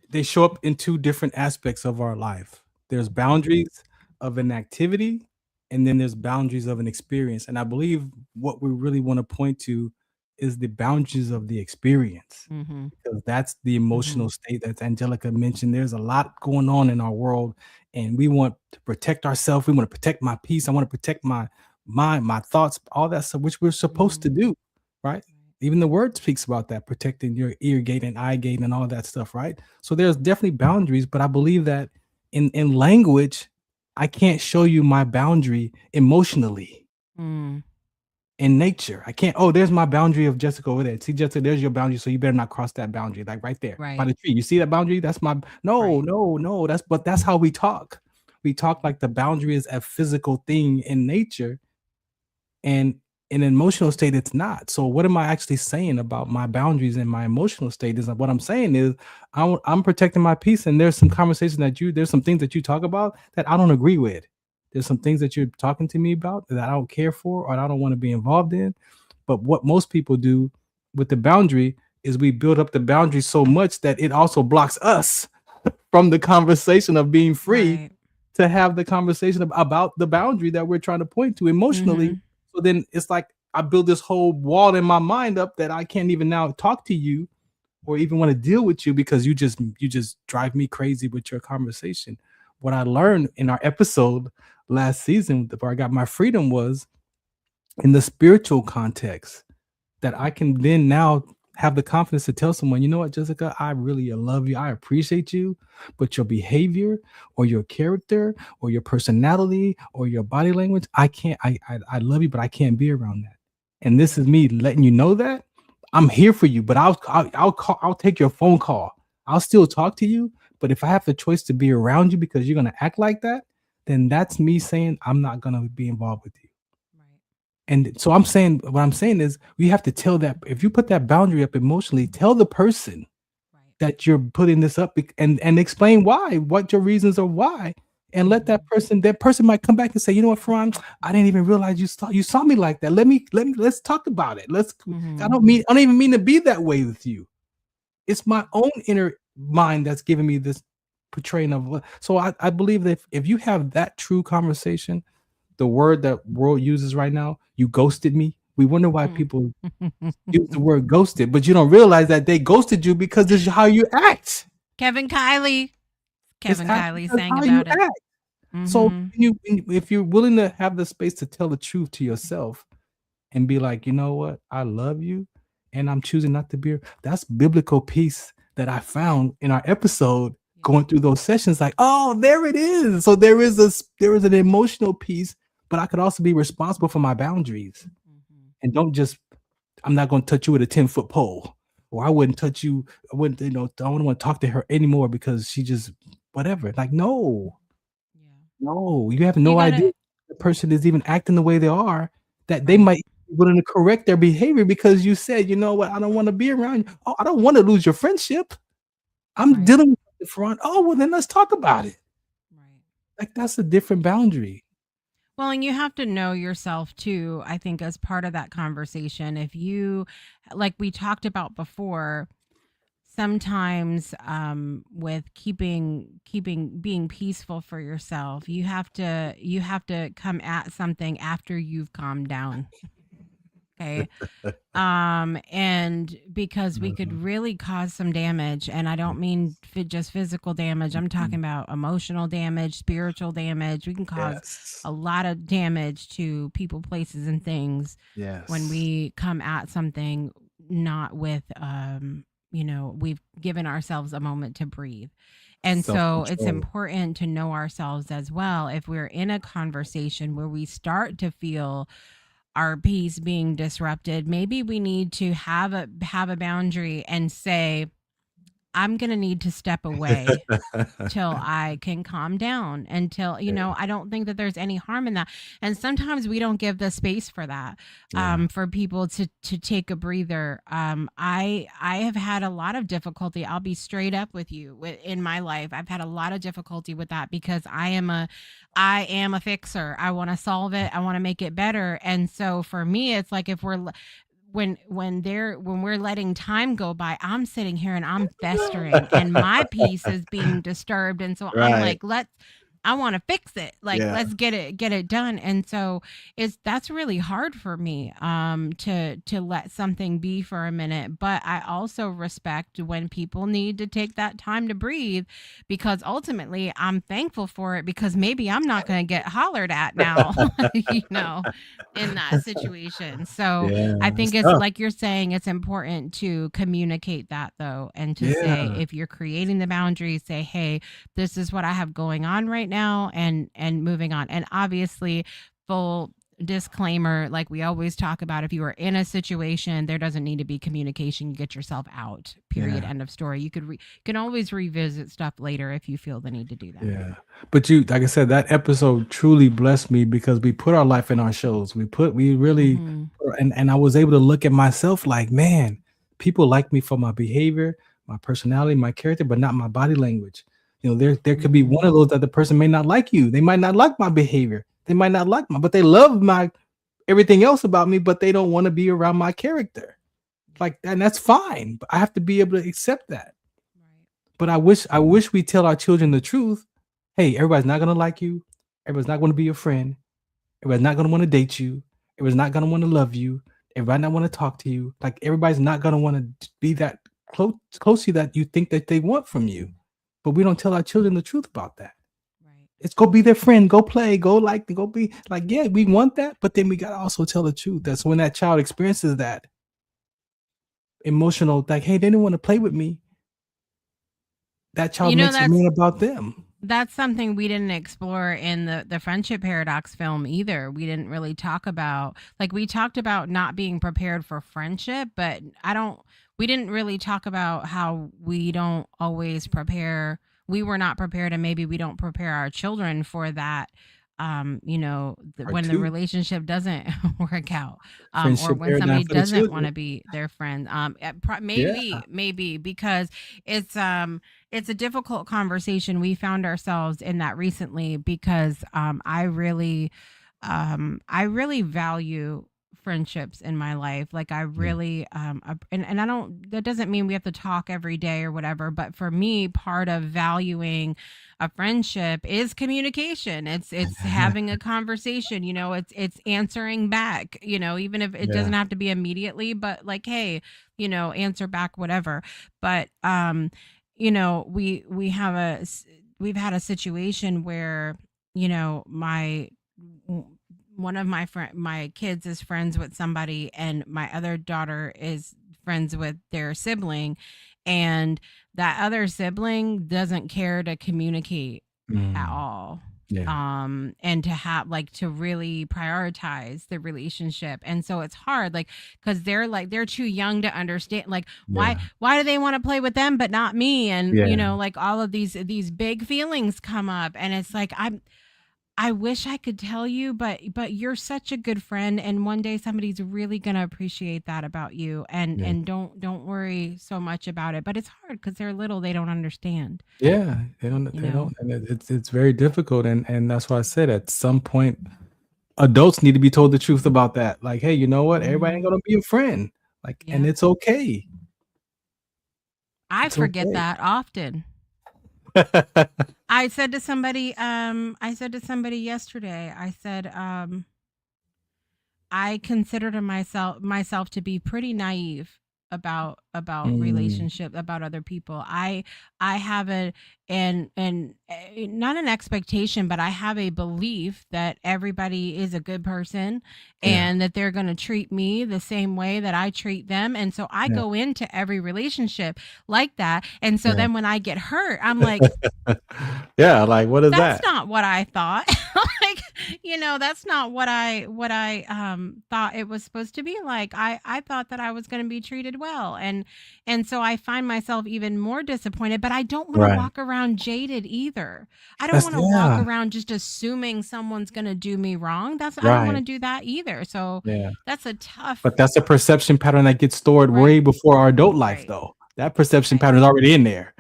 they show up in 2 different aspects of our life. There's boundaries of an activity, and then there's boundaries of an experience. And I believe what we really want to point to is the boundaries of the experience, because that's the emotional state that Angelica mentioned. There's a lot going on in our world, and we want to protect ourselves. We want to protect my peace. I want to protect my mind, my thoughts, all that stuff, which we're supposed to do, right? Even the word speaks about that, protecting your ear gate and eye gate and all that stuff, right? So there's definitely boundaries, but I believe that in language, I can't show you my boundary emotionally. In nature, I can't. Oh, there's my boundary of Jessica over there. See, Jessica, there's your boundary, so you better not cross that boundary, like right there by the tree. You see that boundary? That's my no. That's how we talk. We talk like the boundary is a physical thing in nature, and in an emotional state, it's not. So what am I actually saying about my boundaries and my emotional state? Is what I'm saying is I'm protecting my peace, and there's some conversations there's some things that you talk about that I don't agree with. There's some things that you're talking to me about that I don't care for or I don't want to be involved in. But what most people do with the boundary is we build up the boundary so much that it also blocks us from the conversation of being free to have the conversation about the boundary that we're trying to point to emotionally. So then it's like I build this whole wall in my mind up that I can't even now talk to you or even want to deal with you, because you just drive me crazy with your conversation. What I learned in our episode last season where I got my freedom was in the spiritual context, that I can then now have the confidence to tell someone, you know what, Jessica, I really love you. I appreciate you, but your behavior or your character or your personality or your body language, I can't, I love you, but I can't be around that. And this is me letting you know that I'm here for you, but I'll take your phone call. I'll still talk to you. But if I have the choice to be around you because you're going to act like that, then that's me saying I'm not going to be involved with you. And so I'm saying, what I'm saying is we have to tell that if you put that boundary up emotionally, tell the person that you're putting this up and explain why, what your reasons are why, and let that person might come back and say, you know what, Farron, I didn't even realize you saw me like that. Let's talk about it. I don't even mean to be that way with you. It's my own inner mind that's giving me this portraying of. So I believe that if you have that true conversation, the word that world uses right now, you ghosted me. We wonder why people use the word ghosted, but you don't realize that they ghosted you because this is how you act. Kevin Kiley sang how about you it. act. So if you're willing to have the space to tell the truth to yourself and be like, you know what, I love you and I'm choosing not to be, that's biblical peace that I found in our episode going through those sessions. Like, oh, there it is. So there is an emotional piece, but I could also be responsible for my boundaries and I'm not going to touch you with a 10-foot pole, or I wouldn't touch you. I wouldn't, I don't want to talk to her anymore because she just whatever. Like, no, you have no idea the person is even acting the way they are, that they might be willing to correct their behavior because you said, you know what, I don't want to be around you. Oh, I don't want to lose your friendship. I'm dealing with the front. Oh, well, then let's talk about it. Like, that's a different boundary. Well, and you have to know yourself too, I think, as part of that conversation. If you, like we talked about before, sometimes with being peaceful for yourself, you have to come at something after you've calmed down. Okay. And because we could really cause some damage, and I don't mean just physical damage. I'm talking about emotional damage, spiritual damage. We can cause a lot of damage to people, places, and things when we come at something not with, we've given ourselves a moment to breathe. And so it's important to know ourselves as well. If we're in a conversation where we start to feel our peace being disrupted, maybe we need to have a boundary and say, I'm going to need to step away till I can calm down, until, I don't think that there's any harm in that. And sometimes we don't give the space for that, for people to take a breather. I have had a lot of difficulty. I'll be straight up with you. In my life, I've had a lot of difficulty with that because I am a fixer. I want to solve it. I want to make it better. And so for me, it's like, if we're when we're letting time go by, I'm sitting here and I'm festering and my peace is being disturbed. And so I'm like, I want to fix it. Like, let's get it done. And so that's really hard for me, to let something be for a minute. But I also respect when people need to take that time to breathe, because ultimately I'm thankful for it, because maybe I'm not going to get hollered at now, in that situation. So I think it's like you're saying, it's important to communicate that though. And to say, if you're creating the boundaries, say, hey, this is what I have going on right now, and moving on. And obviously, full disclaimer, like we always talk about, if you are in a situation, there doesn't need to be communication. You get yourself out, period. End of story. You can always revisit stuff later if you feel the need to do that. But like I said, that episode truly blessed me because we put our life in our shows. We really and I was able to look at myself like, man, people like me for my behavior, my personality, my character, but not my body language. There could be one of those that the person may not like you. They might not like my behavior. They might not like but they love my everything else about me, but they don't want to be around my character. Like, and that's fine. But I have to be able to accept that. But I wish we tell our children the truth. Hey, everybody's not going to like you. Everybody's not going to be your friend. Everybody's not going to want to date you. Everybody's not going to want to love you. Everybody not want to talk to you. Like, everybody's not going to want to be that close to you that you think that they want from you. But we don't tell our children the truth about that. It's go be their friend, go play, go be like, yeah, we want that, but then we gotta also tell the truth. That's when that child experiences that emotional, like, hey, they didn't want to play with me. That child makes it mean about them. That's something we didn't explore in the Friendship Paradox film either. We didn't really talk about, like, we talked about not being prepared for friendship, but we didn't really talk about how we don't always prepare. We were not prepared, and maybe we don't prepare our children for that. When the relationship doesn't work out, or when somebody doesn't want to be their friend, maybe because it's a difficult conversation. We found ourselves in that recently because I really value friendships in my life. Like I really and I don't, that doesn't mean we have to talk every day or whatever, but for me, part of valuing a friendship is communication. It's having a conversation, it's answering back, even if it doesn't have to be immediately, but like, hey, answer back, whatever. But we've had a situation where one of my kids is friends with somebody, and my other daughter is friends with their sibling, and that other sibling doesn't care to communicate at all. And to have to really prioritize the relationship. And so it's hard, because they're too young to understand, why do they want to play with them but not me? And all of these big feelings come up, and it's like, I wish I could tell you, but you're such a good friend, and one day somebody's really gonna appreciate that about you, and don't worry so much about it. But it's hard because they're little; they don't understand. Yeah, they don't, and it's very difficult, and that's why I said at some point, adults need to be told the truth about that. Like, hey, you know what? Everybody ain't gonna be a friend, and it's okay. I forget that often. I said to somebody yesterday, I said, I considered myself to be pretty naive about relationship, about other people. I have and not an expectation, but I have a belief that everybody is a good person, and that they're going to treat me the same way that I treat them. And so I go into every relationship like that. And so then when I get hurt, I'm like, what is that? That's not what I thought. That's not what I thought it was supposed to be like. I thought that I was going to be treated well. And so I find myself even more disappointed, but I don't want to walk around jaded either. I don't want to walk around just assuming someone's going to do me wrong. I don't want to do that either. So that's a tough. But that's a perception pattern that gets stored way before our adult life, though. That perception pattern is already in there.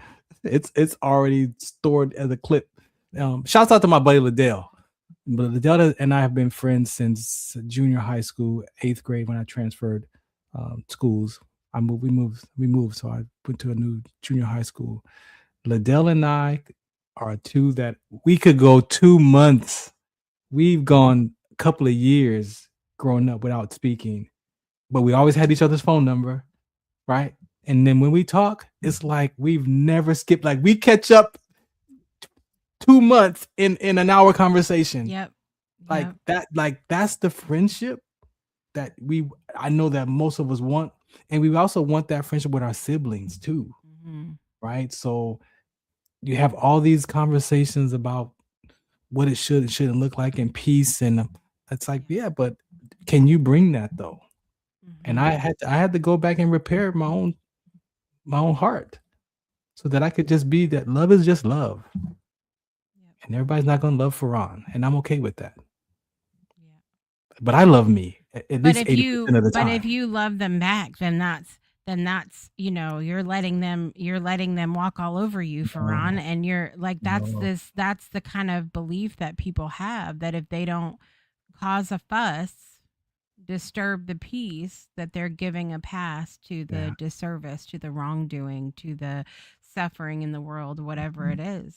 It's already stored as a clip. Shouts out to my buddy Liddell. But Liddell and I have been friends since junior high school, 8th grade when I transferred schools. We moved, so I went to a new junior high school. Liddell and I are two that we could go 2 months. We've gone a couple of years growing up without speaking, but we always had each other's phone number, right? And then when we talk, it's like we've never skipped. Like we catch up 2 months in an hour conversation. That. Like that's the friendship that I know that most of us want, and we also want that friendship with our siblings too, right? So you have all these conversations about what it should and shouldn't look like in peace, and it's like, but can you bring that though? And I had to go back and repair my own heart so that I could just be that love is just love. And everybody's not going to love Farron, and I'm okay with that. But I love me at least 80% of the time. But if you love them back, then that's you're letting them walk all over you, Farron, and you're like, that's the kind of belief that people have, that if they don't cause a fuss, disturb the peace, that they're giving a pass to the disservice, to the wrongdoing, to the suffering in the world, whatever it is.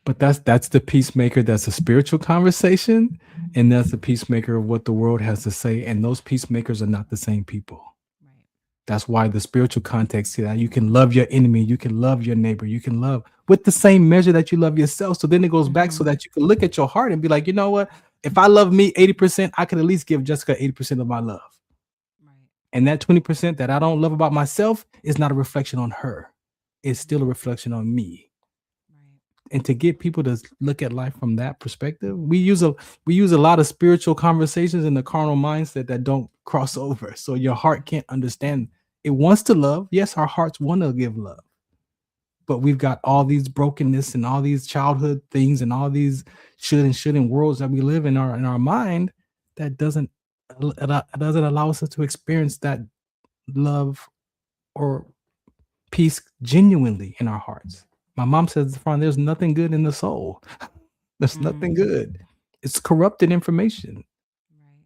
But that's the peacemaker. That's a spiritual conversation, and that's the peacemaker of what the world has to say. And those peacemakers are not the same people. Right. That's why the spiritual context here, that you can love your enemy, you can love your neighbor, you can love with the same measure that you love yourself. So then it goes back so that you can look at your heart and be like, you know what? If I love me 80%, I could at least give Jessica 80% of my love. Right. And that 20% that I don't love about myself is not a reflection on her. It's still a reflection on me. Right. And to get people to look at life from that perspective, we use a lot of spiritual conversations in the carnal mindset that don't cross over. So your heart can't understand. It wants to love. Yes, our hearts want to give love. But we've got all these brokenness and all these childhood things and all these shouldn't worlds that we live in our mind that doesn't allow us to experience that love or peace genuinely in our hearts. My mom says, Farron, there's nothing good in the soul. There's nothing good. It's corrupted information. Right.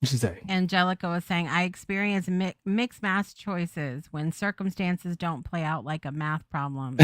What you say? Angelica was saying, I experience mixed math choices when circumstances don't play out like a math problem.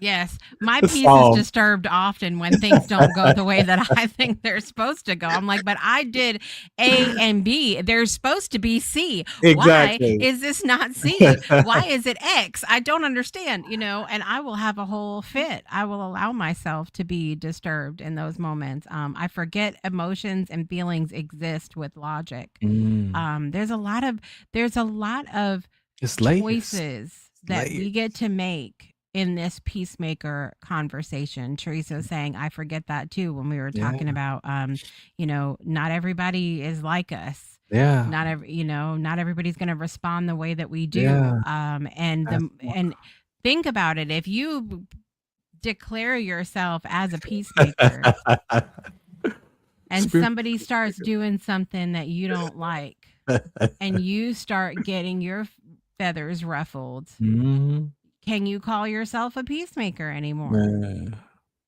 Yes, my peace is disturbed often when things don't go the way that I think they're supposed to go. I'm like, but I did A and B. There's supposed to be C. Exactly. Why is this not C? Why is it X? I don't understand, and I will have a whole fit. I will allow myself to be disturbed in those moments. I forget emotions and feelings exist with logic. There's a lot of choices that we get to make in this peacemaker conversation. Teresa was saying, I forget that too, when we were talking about, not everybody is like us. Yeah. Not everybody's going to respond the way that we do. Yeah. And think about it. If you declare yourself as a peacemaker and somebody starts doing something that you don't like and you start getting your feathers ruffled, can you call yourself a peacemaker anymore?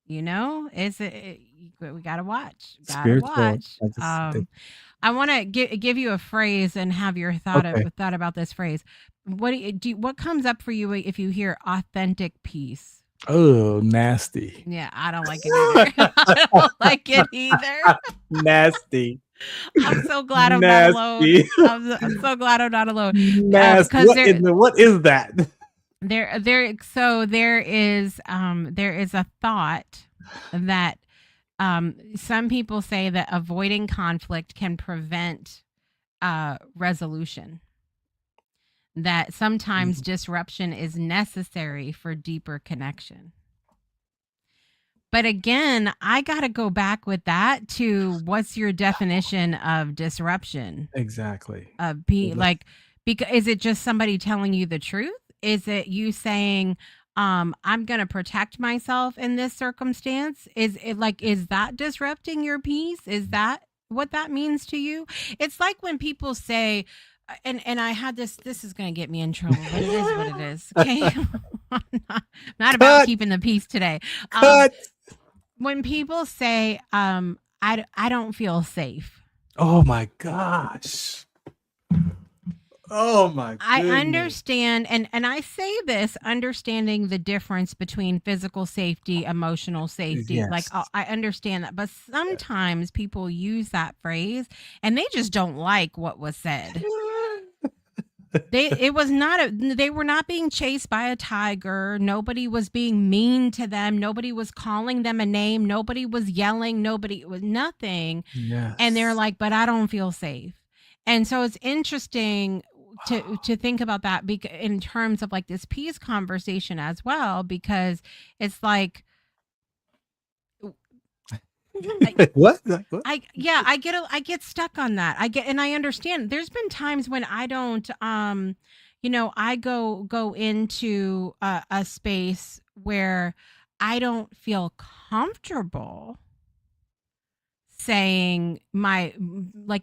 Is it? We gotta watch. I want to give you a phrase and have your thought about this phrase. What comes up for you if you hear authentic peace? Oh, nasty. Yeah, I don't like it either. I don't like it either. Nasty. I'm so glad I'm not alone. I'm so glad I'm not alone. Nasty. What is that? There is a thought that some people say that avoiding conflict can prevent resolution. That sometimes disruption is necessary for deeper connection. But again, I got to go back with that to what's your definition of disruption? Exactly. Because is it just somebody telling you the truth? Is it you saying, I'm going to protect myself in this circumstance? Is that disrupting your peace? Is that what that means to you? It's like when people say, and I had this is going to get me in trouble, but it is what it is. Okay. I'm not about keeping the peace today. When people say, I don't feel safe. Oh my gosh. Oh my goodness. I understand, and I say this understanding the difference between physical safety, emotional safety. Yes. Like I understand that, but sometimes people use that phrase and they just don't like what was said. They were not being chased by a tiger. Nobody was being mean to them. Nobody was calling them a name. Nobody was yelling. Nobody was nothing. Yes. And they're like, but I don't feel safe. And so it's interesting to think about that in terms of like this peace conversation as well, because it's like, what? I get stuck on that. And I understand there's been times when I don't, I go into a space where I don't feel comfortable saying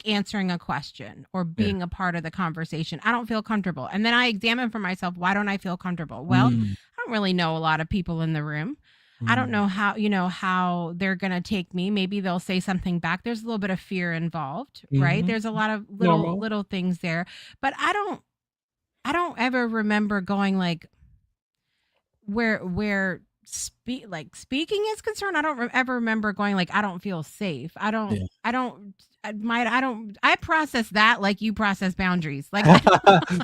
answering a question or being a part of the conversation. I don't feel comfortable. And then I examine for myself, why don't I feel comfortable? Well, I don't really know a lot of people in the room. I don't know how they're going to take me. Maybe they'll say something back. There's a little bit of fear involved, right? There's a lot of little things there, but I don't ever remember going like where speaking is concerned, I don't ever remember going like, I don't feel safe. I process that like you process boundaries. Like,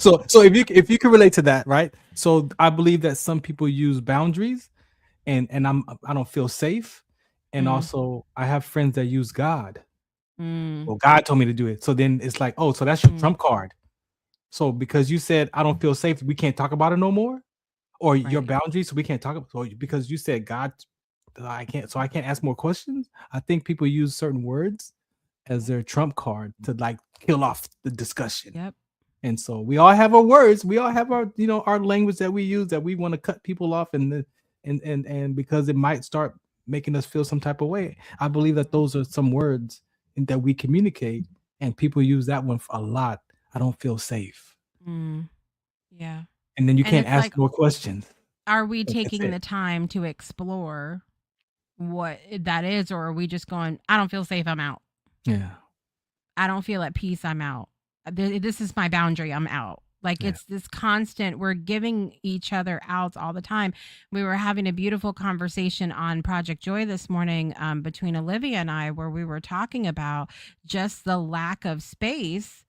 So if you can relate to that, right? So I believe that some people use boundaries, and I don't feel safe, and also I have friends that use God. Well, God told me to do it. So then it's like, oh, so that's your trump card. So because you said I don't feel safe, we can't talk about it no more, or your boundaries, so we can't talk about. So because you said God, I can't ask more questions. I think people use certain words as their trump card to like kill off the discussion. Yep. And so we all have our words, we all have our our language that we use that we want to cut people off, and because it might start making us feel some type of way. I believe that those are some words that we communicate, and people use that one a lot. I don't feel safe. Yeah. And then you And can't it's ask like, more questions. are we That's taking it. the time to explore what that is, or are we just going, I don't feel safe, I'm out. Yeah. I don't feel at peace, I'm out. This is my boundary, I'm out. Like, it's this constant, we're giving each other outs all the time. We were having a beautiful conversation on Project Joy this morning between Olivia and I, where we were talking about just the lack of space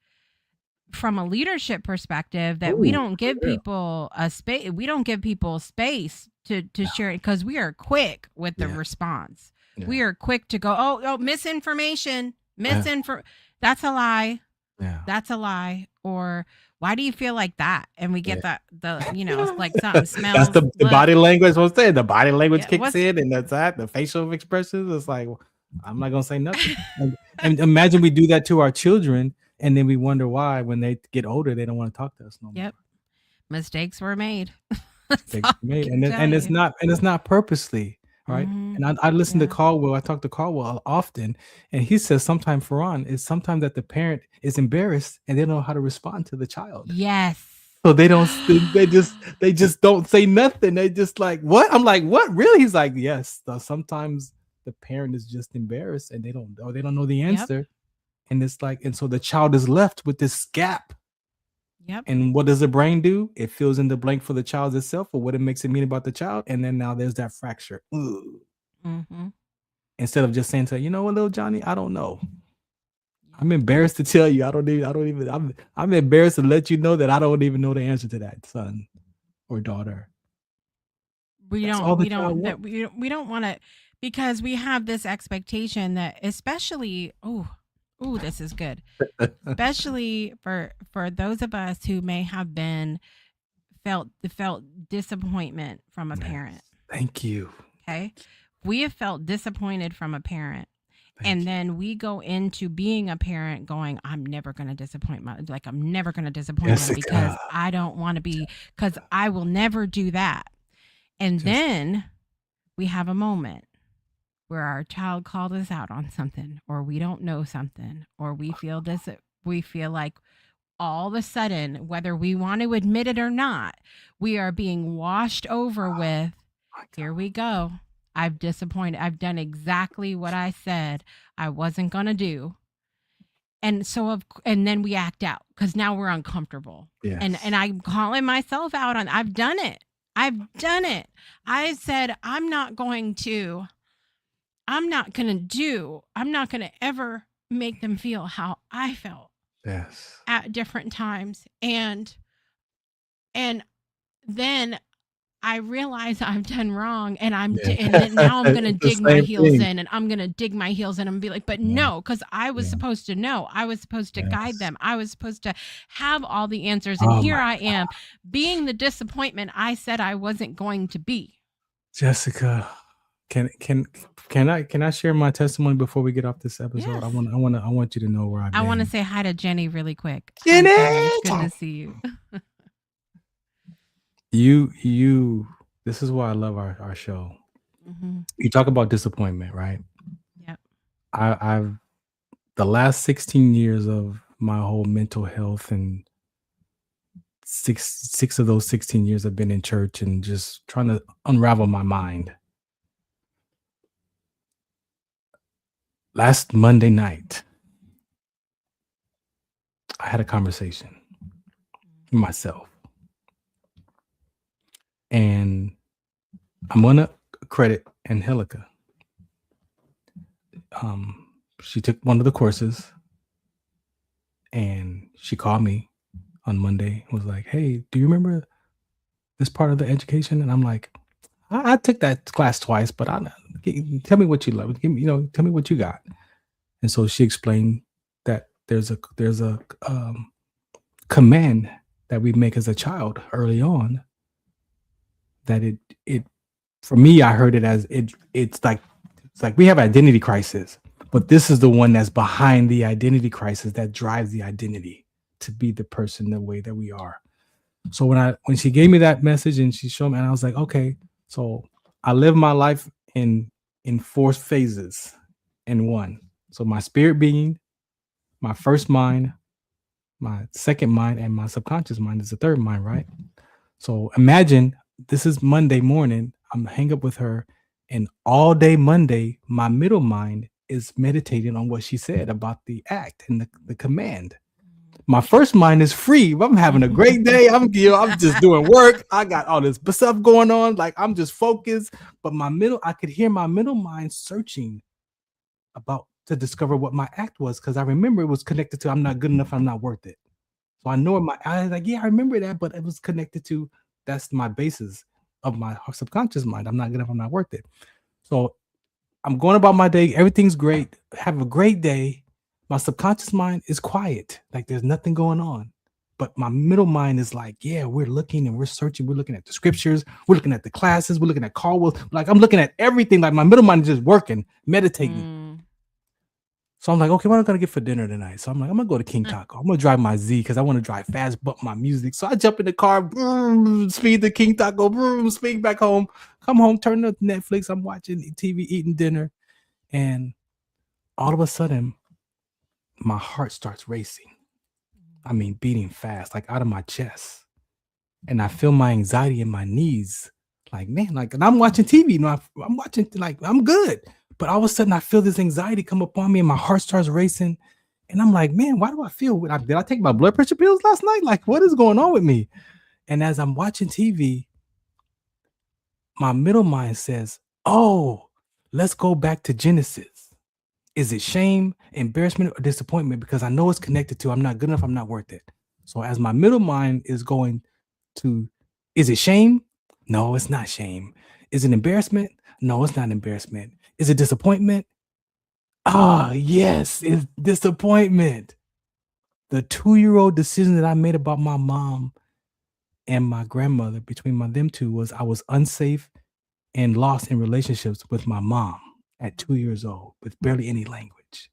from a leadership perspective, that we don't give people a space. We don't give people space to share it, because we are quick with the response. We are quick to go, oh, misinformation, that's a lie. Yeah. That's a lie. Or why do you feel like that? And we get like something smells. That's the body language. What's that? The body language kicks what's- in, and that's that. The facial expressions. It's like, well, I'm not gonna say nothing. and imagine we do that to our children, and then we wonder why when they get older they don't want to talk to us no more. Yep. Mistakes were made. Mistakes were made. And it's not purposely, right? And I listen to Caldwell. I talk to Caldwell often, and he says sometimes, Farron, is sometimes that the parent is embarrassed and they don't know how to respond to the child. Yes. So they don't. They just don't say nothing. They just like, what? I'm like, what? Really? He's like, yes. So sometimes the parent is just embarrassed and they don't know the answer, and it's like, and so the child is left with this gap. Yep. And what does the brain do? It fills in the blank for the child itself, or what it makes it mean about the child, and then now there's that fracture. Instead of just saying to her, you know what, little Johnny, I don't know. I'm embarrassed to tell you. I'm embarrassed to let you know that I don't even know the answer to that, son or daughter. We don't want to, because we have this expectation that, especially, this is good. Especially for those of us who may have felt disappointment from a parent. Thank you. Okay. We have felt disappointed from a parent. Then we go into being a parent going, I'm never going to disappoint I'm never going to disappoint them, because I don't want to be, because I will never do that. And then we have a moment where our child called us out on something, or we don't know something, or we feel like all of a sudden, whether we want to admit it or not, we are being washed over with, here we go. I've disappointed. I've done exactly what I said I wasn't going to do. And so, and then we act out, because now we're uncomfortable. Yes. And I'm calling myself out on, I've done it. I said, I'm not going to ever make them feel how I felt. Yes. At different times. And then I realize I've done wrong, and and then now I'm going to dig my heels in, and I'm going to dig my heels in and be like, but no, because I was supposed to know. I was supposed to guide them. I was supposed to have all the answers. And here I am being the disappointment I said I wasn't going to be. Jessica, can I share my testimony before we get off this episode? Yes. I want you to know where I've been. I want to say hi to Jenny really quick. Jenny, it's good to see you. You this is why I love our show. You talk about disappointment, right? Yep. I've the last 16 years of my whole mental health, and six of those 16 years I've been in church and just trying to unravel my mind. Last Monday night, I had a conversation with myself. And I'm gonna credit Angelica. She took one of the courses, and she called me on Monday and was like, "Hey, do you remember this part of the education?" And I'm like, I took that class twice, but tell me what you love. Give me, tell me what you got." And so she explained that there's a command that we make as a child early on. That it for me, I heard it as it's like we have identity crisis, but this is the one that's behind the identity crisis that drives the identity to be the person the way that we are. So when she gave me that message and she showed me, and I was like, okay, so I live my life in 4 phases in one. So my spirit being, my first mind, my second mind, and my subconscious mind is the third mind, right? So imagine this is Monday morning. I'm hang up with her, and all day Monday, my middle mind is meditating on what she said about the act and the command. My first mind is free. I'm having a great day. I'm just doing work. I got all this stuff going on. Like I'm just focused. But I could hear my middle mind searching to discover what my act was, because I remember it was connected to I'm not good enough. I'm not worth it. So I know I was like, yeah, I remember that, but it was connected to that's my basis of my subconscious mind. I'm not good enough. I'm not worth it. So I'm going about my day. Everything's great. Have a great day. My subconscious mind is quiet. Like there's nothing going on. But my middle mind is like, yeah, we're looking and we're searching. We're looking at the scriptures. We're looking at the classes. We're looking at Caldwell. Like I'm looking at everything. Like my middle mind is just working, meditating. So I'm like, okay, what am I going to get for dinner tonight? So I'm like, I'm going to go to King Taco. I'm going to drive my Z because I want to drive fast, bump my music. So I jump in the car, boom, speed to King Taco, boom, speed back home, come home, turn up Netflix. I'm watching TV, eating dinner. And all of a sudden, my heart starts racing. I mean, beating fast, like out of my chest. And I feel my anxiety in my knees. Like, man, like, and I'm watching TV. I'm watching, like, I'm good. But all of a sudden, I feel this anxiety come upon me and my heart starts racing. And I'm like, man, why do I feel? Did I take my blood pressure pills last night? Like, what is going on with me? And as I'm watching TV, my middle mind says, oh, let's go back to Genesis. Is it shame, embarrassment, or disappointment? Because I know it's connected to I'm not good enough, I'm not worth it. So as my middle mind is going to, is it shame? No, it's not shame. Is it embarrassment? No, it's not embarrassment. Is it disappointment? Ah, yes, it's disappointment. The 2-year-old decision that I made about my mom and my grandmother, between them two, was I was unsafe and lost in relationships with my mom at 2 years old with barely any language.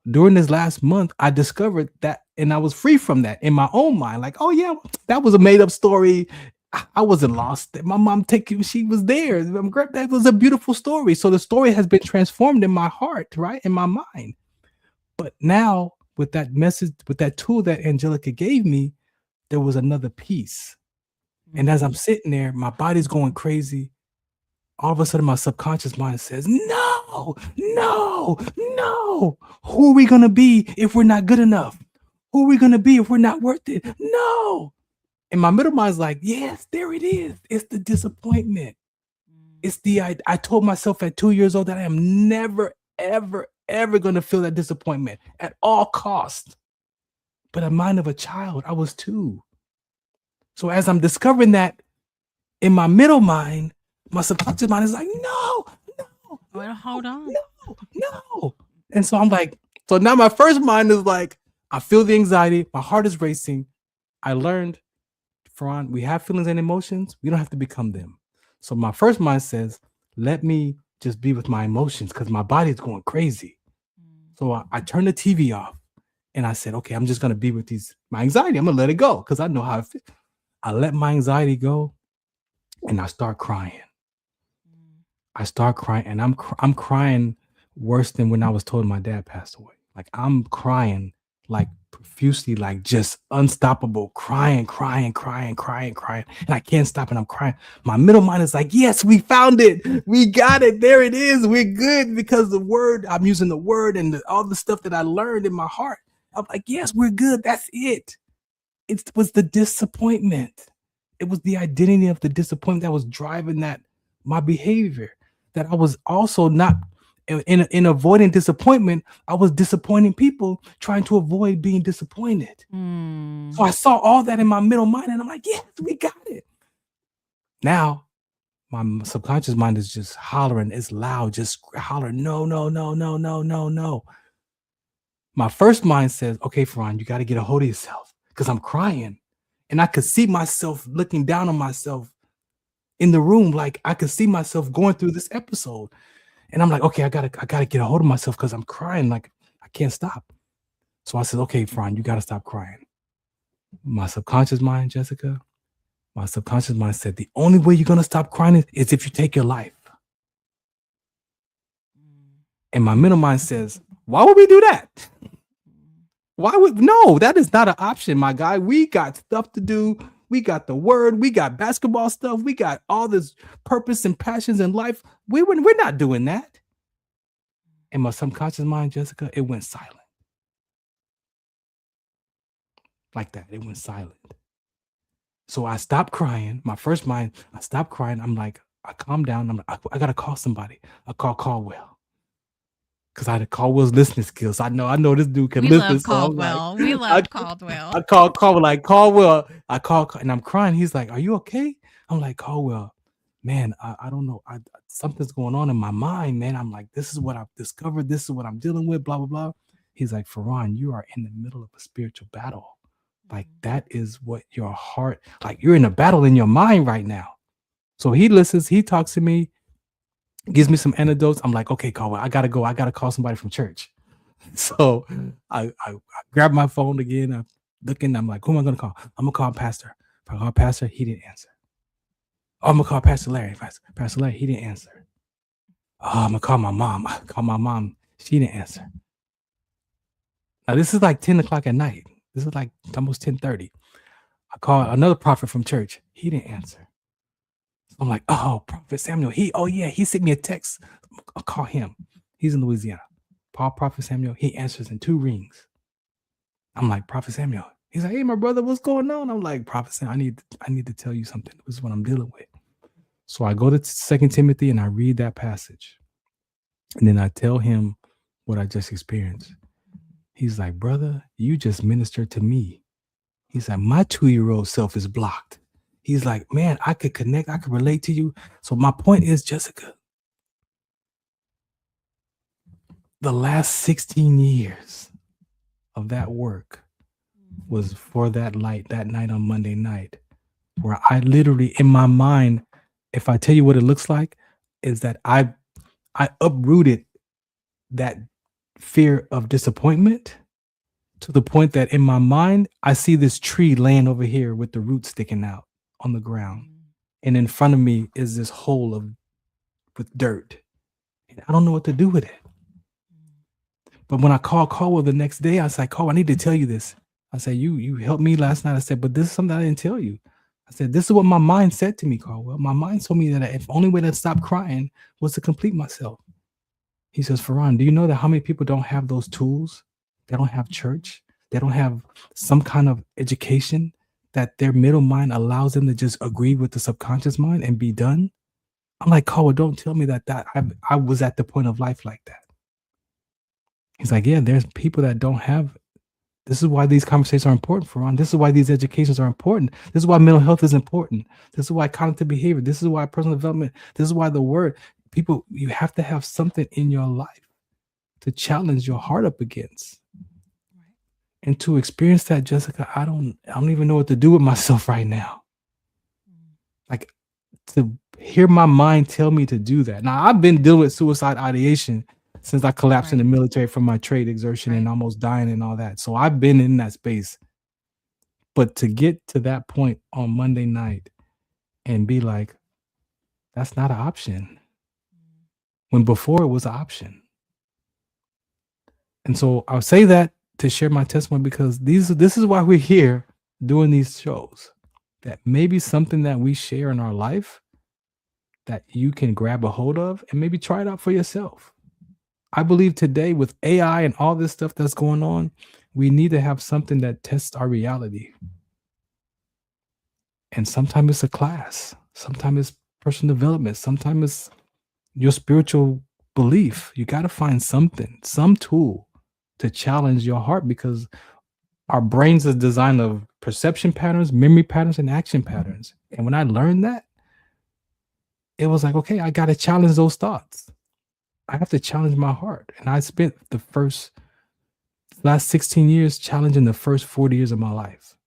During this last month, I discovered that, and I was free from that in my own mind. Like, oh yeah, that was a made up story. I wasn't lost. My mom she was there. That was a beautiful story. So the story has been transformed in my heart, right? In my mind. But now with that message, with that tool that Angelica gave me, there was another piece. And as I'm sitting there, my body's going crazy. All of a sudden, my subconscious mind says, no. Who are we going to be if we're not good enough? Who are we going to be if we're not worth it? No. And my middle mind's like, yes, there it is. It's the disappointment. It's I told myself at 2 years old that I am never, ever, ever going to feel that disappointment at all costs. But a mind of a child, I was 2. So as I'm discovering that in my middle mind, my subconscious mind is like, no. Well, hold on. No. And so I'm like, so now my first mind is like, I feel the anxiety. My heart is racing. I learned, Farron, we have feelings and emotions. We don't have to become them. So my first mind says, let me just be with my emotions because my body's going crazy. So I turned the TV off and I said, okay, I'm just going to be with my anxiety. I'm going to let it go because I know how I feel. I let my anxiety go and I start crying. And I'm crying worse than when I was told my dad passed away. Like I'm crying like profusely, like just unstoppable, crying. And I can't stop and I'm crying. My middle mind is like, yes, we found it. We got it. There it is. We're good because I'm using the word and all the stuff that I learned in my heart. I'm like, yes, we're good. That's it. It was the disappointment. It was the identity of the disappointment that was driving that my behavior, that I was also not in avoiding disappointment. I was disappointing people, trying to avoid being disappointed. So I saw all that in my middle mind, and I'm like, yes, we got it. Now my subconscious mind is just hollering. It's loud, just hollering, no, no, no, no, no, no, no. My first mind says, okay, Farron, you got to get a hold of yourself, because I'm crying. And I could see myself looking down on myself in the room. Like I could see myself going through this episode. And I'm like, okay, I gotta get a hold of myself, because I'm crying. Like I can't stop. So I said, okay, Farron, you got to stop crying. My subconscious mind, Jessica, my subconscious mind said, the only way you're going to stop crying is if you take your life. And my middle mind says, why would we do that? No, that is not an option, my guy. We got stuff to do. We got the word. We got basketball stuff. We got all this purpose and passions in life. We're not doing that. And my subconscious mind, Jessica, it went silent. Like that. It went silent. So I stopped crying. My first mind, I stopped crying. I'm like, I calmed down. I'm like, I got to call somebody. I call Caldwell. Because I had Caldwell's listening skills. I know this dude can listen. Love Caldwell. We love Caldwell. I called Caldwell, like, Caldwell. I call, and I'm crying. He's like, are you okay? I'm like, Caldwell, man, I don't know. Something's going on in my mind, man. I'm like, this is what I've discovered. This is what I'm dealing with, blah, blah, blah. He's like, Farron, you are in the middle of a spiritual battle. Like, that is what your heart, like, you're in a battle in your mind right now. So he listens, he talks to me, gives me some antidotes. I'm like, okay, Caldwell, I gotta go. I gotta call somebody from church. So I grab my phone again. I'm looking, I'm like, who am I gonna call? I'm gonna call Pastor. If I call Pastor, he didn't answer. Oh, I'm gonna call Pastor Larry. Pastor Larry, he didn't answer. Oh, I'm gonna call my mom. I call my mom, she didn't answer. Now this is like 10 o'clock at night. This is like almost 10:30. I call another prophet from church. He didn't answer. So I'm like, oh, Prophet Samuel. He sent me a text. I'll call him. He's in Louisiana. Prophet Samuel. He answers in 2 rings. I'm like, Prophet Samuel. He's like, hey, my brother, what's going on? I'm like, Prophet Samuel, I need to tell you something. This is what I'm dealing with. So I go to 2 Timothy and I read that passage. And then I tell him what I just experienced. He's like, brother, you just ministered to me. He's like, my 2-year-old self is blocked. He's like, man, I could connect. I could relate to you. So my point is, Jessica, the last 16 years of that work was for that light, that night on Monday night, where I literally, in my mind, if I tell you what it looks like, is that I uprooted that fear of disappointment to the point that in my mind, I see this tree laying over here with the roots sticking out on the ground. And in front of me is this hole with dirt. And I don't know what to do with it. But when I called Caldwell the next day, I was like, Caldwell, I need to tell you this. I said, you helped me last night. I said, but this is something I didn't tell you. I said, this is what my mind said to me, Caldwell. My mind told me that if only way to stop crying was to complete myself. He says, Farron, do you know that how many people don't have those tools? They don't have church. They don't have some kind of education that their middle mind allows them to just agree with the subconscious mind and be done. I'm like, Caldwell, don't tell me that I was at the point of life like that. He's like, yeah, there's people that don't have. This is why these conversations are important, Farron. This is why these educations are important. This is why mental health is important. This is why cognitive behavior. This is why personal development. This is why the word. People, you have to have something in your life to challenge your heart up against. And to experience that, Jessica, I don't even know what to do with myself right now. Like, to hear my mind tell me to do that. Now, I've been dealing with suicide ideation since I collapsed in the military from my trade exertion and almost dying and all that. So I've been in that space. But to get to that point on Monday night and be like, that's not an option. When before it was an option. And so I'll say that to share my testimony, because this is why we're here doing these shows. That maybe something that we share in our life that you can grab a hold of and maybe try it out for yourself. I believe today with AI and all this stuff that's going on, we need to have something that tests our reality. And sometimes it's a class. Sometimes it's personal development. Sometimes it's your spiritual belief. You got to find something, some tool to challenge your heart, because our brains is designed of perception patterns, memory patterns, and action patterns. And when I learned that, it was like, okay, I got to challenge those thoughts. I have to challenge my heart. And I spent the last 16 years challenging the first 40 years of my life.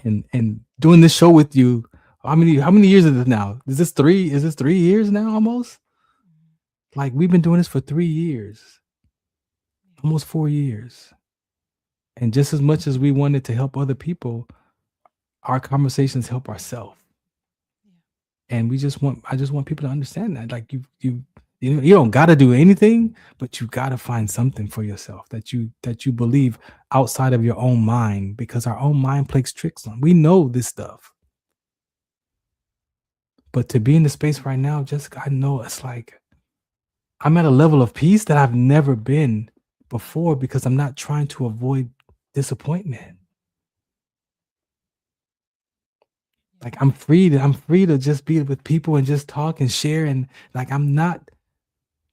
And doing this show with you, how many years is this now? Is this 3 years now almost? Like, we've been doing this for 3 years. Almost 4 years. And just as much as we wanted to help other people, our conversations help ourselves. And I just want people to understand that. Like, you don't got to do anything, but you got to find something for yourself that you believe outside of your own mind, because our own mind plays tricks on. We know this stuff. But to be in the space right now, Jessica, I know it's like I'm at a level of peace that I've never been before, because I'm not trying to avoid disappointment. Like, I'm free to just be with people and just talk and share, and like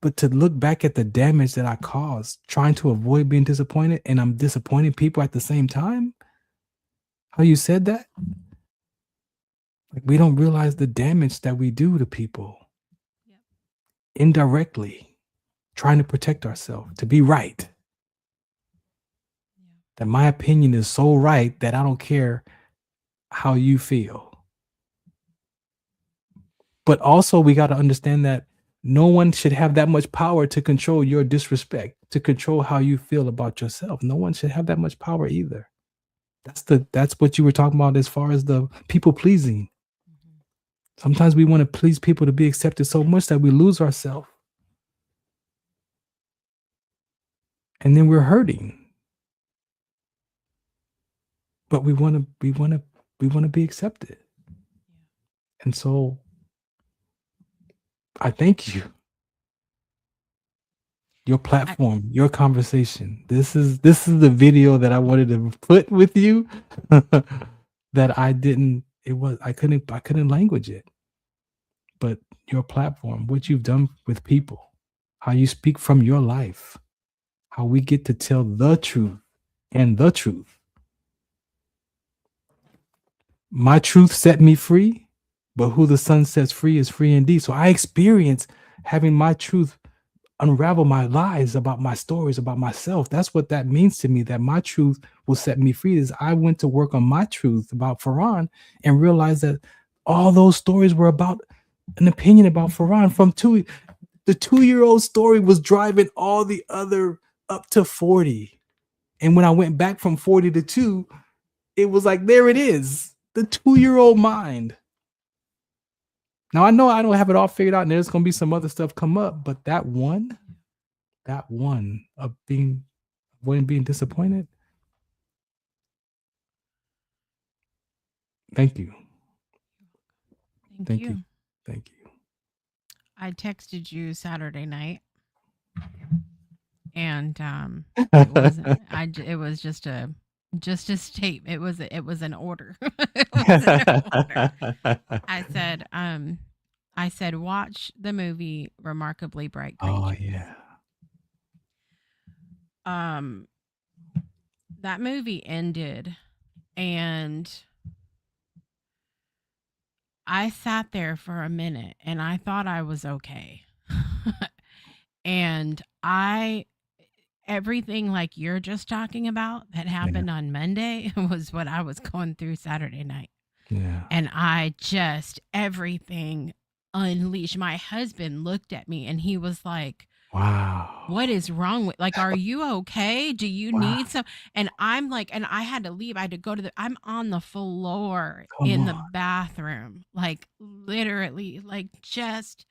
but to look back at the damage that I caused trying to avoid being disappointed, and I'm disappointing people at the same time. How you said that? Like, we don't realize the damage that we do to people. Yep. Indirectly, trying to protect ourselves, to be right. Yeah. That my opinion is so right that I don't care how you feel. But also, we got to understand that no one should have that much power to control your disrespect, to control how you feel about yourself. No one should have that much power either. That's what you were talking about as far as the people pleasing. Mm-hmm. Sometimes we want to please people to be accepted so much that we lose ourselves. And then we're hurting. But we want to be accepted. And so I thank you. Your platform, your conversation. This is the video that I wanted to put with you that I couldn't language it. But your platform, what you've done with people, how you speak from your life, how we get to tell the truth and the truth. My truth set me free, but who the Son sets free is free indeed. So I experience having my truth unravel my lies about my stories, about myself. That's what that means to me, that my truth will set me free. Is I went to work on my truth about Farron and realized that all those stories were about an opinion about Farron from the 2-year-old story was driving all the other up to 40. And when I went back from 40 to 2, it was like, there it is, the 2-year-old mind. Now, I know I don't have it all figured out, and there's going to be some other stuff come up, but that one of being disappointed. Thank you. Thank you. Thank you. I texted you Saturday night, and it was just a statement. It was an order. It was an order. I said, watch the movie Remarkably Bright Creatures. Oh yeah. That movie ended, and I sat there for a minute, and I thought I was okay. And everything like you're just talking about that happened on Monday was what I was going through Saturday night. Yeah. And everything unleashed. My husband looked at me and he was like, wow, what is wrong with, like, are you okay? Do you need some? And I'm like, and I had to leave. I had to go I'm on the floor in the bathroom, like literally, like just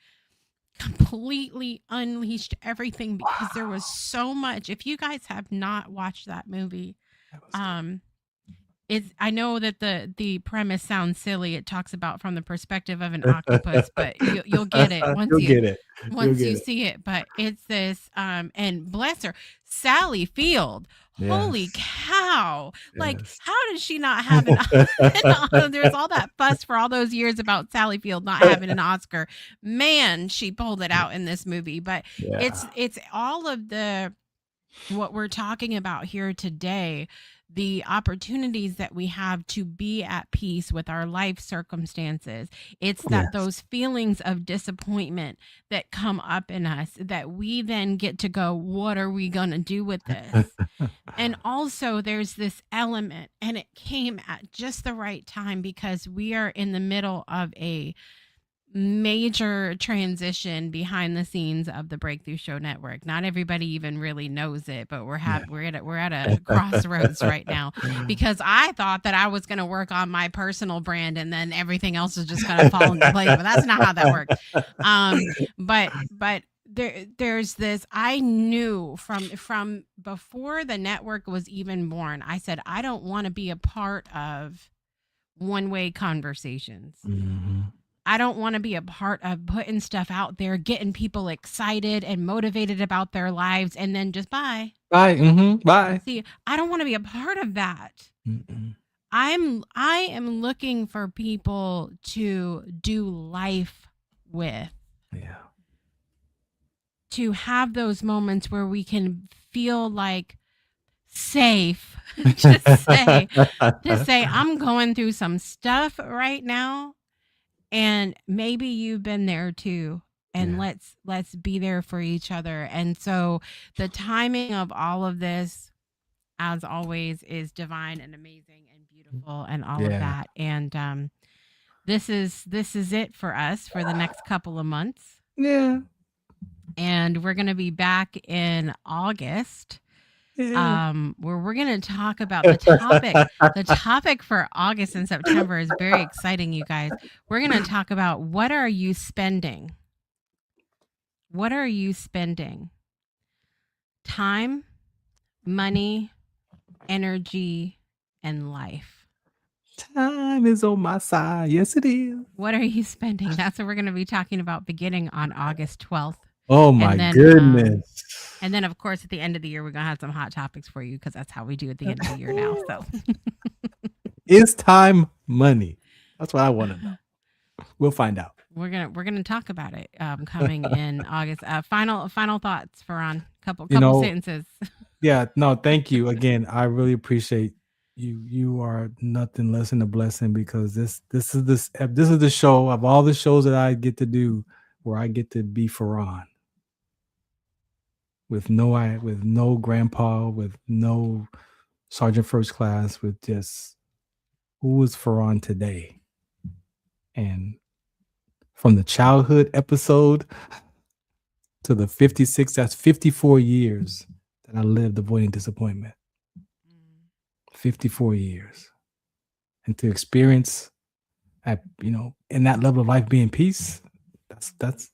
completely unleashed everything, because there was so much. If you guys have not watched that movie, I know that the premise sounds silly. It talks about from the perspective of an octopus, but you'll get it You'll get it. You'll get you it. see it. But it's this and bless her, Sally Field. Holy Yes. cow. Like, Yes. how did she not have there's all that fuss for all those years about Sally Field not having an Oscar. Man, she pulled it out in this movie. But Yeah. it's all of what we're talking about here today, the opportunities that we have to be at peace with our life circumstances. It's that Yes. those feelings of disappointment that come up in us that we then get to go, what are we going to do with this? And also there's this element, and it came at just the right time because we are in the middle of a major transition behind the scenes of the Breakthrough Show Network. Not everybody even really knows it, but we're at a crossroads right now, because I thought that I was going to work on my personal brand and then everything else is just going to fall into place, but that's not how that works. But there's this, I knew from before the network was even born, I said, I don't want to be a part of one-way conversations. Mm-hmm. I don't want to be a part of putting stuff out there, getting people excited and motivated about their lives, and then just bye. Bye. Mm-hmm. Bye. See, I don't want to be a part of that. Mm-mm. I am looking for people to do life with. Yeah. To have those moments where we can feel like safe to say, I'm going through some stuff right now. And maybe you've been there too. And Yeah. let's be there for each other. And so the timing of all of this, as always, is divine and amazing and beautiful and all of Yeah. that. And this is it for us for the next couple of months. Yeah. And we're gonna be back in August. Yeah. Where we're going to talk about the topic. The topic for August and September is very exciting, you guys. We're going to talk about, what are you spending? What are you spending? Time, money, energy, and life. Time is on my side. Yes, it is. What are you spending? That's what we're going to be talking about beginning on August 12th. Oh my then, goodness. And then, of course, at the end of the year, we're going to have some hot topics for you, because that's how we do at the end of the year now. So, Is time money? That's what I want to know. We'll find out. we're gonna talk about it coming in August. Final thoughts, Farron. Couple sentences. Yeah, no, thank you again. I really appreciate you. You are nothing less than a blessing, because this is the show of all the shows that I get to do where I get to be Farron. With no grandpa, with no sergeant first class, with just who is Farron today. And from the childhood episode to the 56, that's 54 years that I lived avoiding disappointment. 54 years. And to experience in that level of life being peace, that's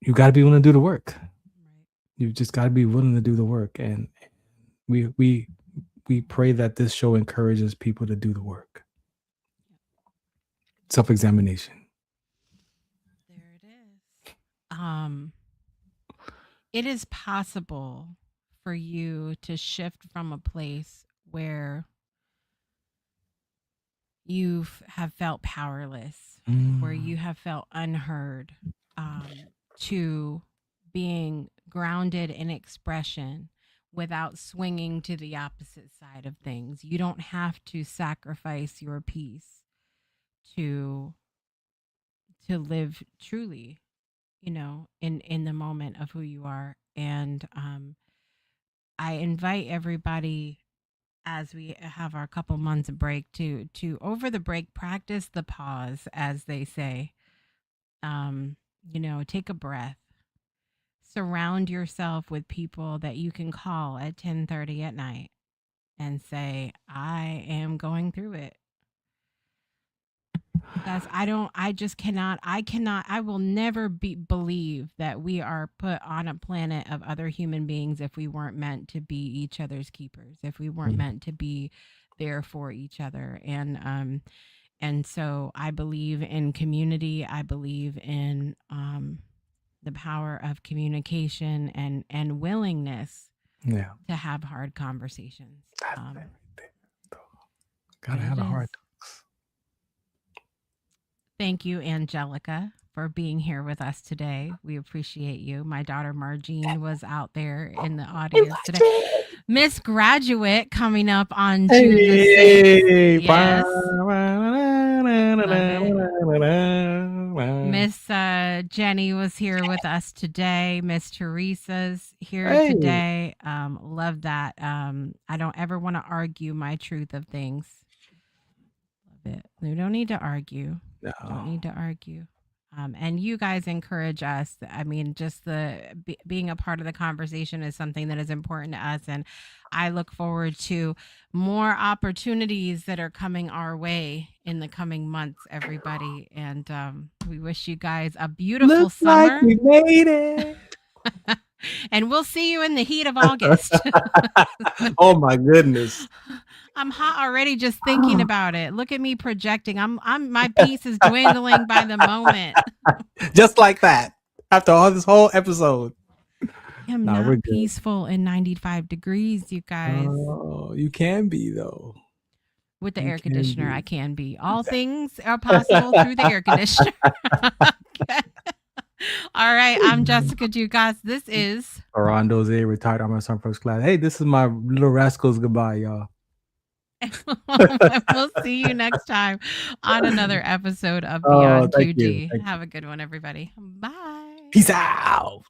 you got to be willing to do the work. You just got to be willing to do the work. And we pray that this show encourages people to do the work. Self-examination. There it is. It is possible for you to shift from a place where you have felt powerless, where you have felt unheard, to being grounded in expression without swinging to the opposite side of things. You don't have to sacrifice your peace to live truly, in the moment of who you are. And I invite everybody, as we have our couple months of break, to over the break, practice the pause, as they say. Take a breath. Surround yourself with people that you can call at 10:30 at night and say, I am going through it. Because I will never believe that we are put on a planet of other human beings if we weren't meant to be each other's keepers, if we weren't meant to be there for each other. And so I believe in community. I believe in the power of communication and willingness Yeah. to have hard conversations. That's Um, everything. Gotta but have it the hard is. talks. Thank you, Angelica, for being here with us today. We appreciate you. My daughter Margene was out there in the audience today. Miss Graduate coming up on June the 6th. Yes. Miss Jenny was here with us today. Miss Teresa's here Hey. today. Love that. I don't ever want to argue my truth of things. Love it. We don't need to argue. Don't need to argue. And you guys encourage us. I mean, just being a part of the conversation is something that is important to us. And I look forward to more opportunities that are coming our way in the coming months, everybody. And we wish you guys a beautiful Looks summer. like we made it. And we'll see you in the heat of August. Oh my goodness. I'm hot already just thinking about it. Look at me projecting. My piece is dwindling by the moment. Just like that. After all this whole episode. I'm Nah, we're not good. peaceful in 95 degrees, you guys. Oh, you can be though. With the you air can conditioner, be. I can be. All things are possible through the air conditioner. Okay. All right. I'm Jessica Dugas. This is Farron, Dozier, retired Army Sergeant First Class. Hey, this is my little rascals goodbye, y'all. We'll see you next time on another episode of Oh, Beyond thank you. QG. Thank you. Have a good one, everybody. Bye. Peace out.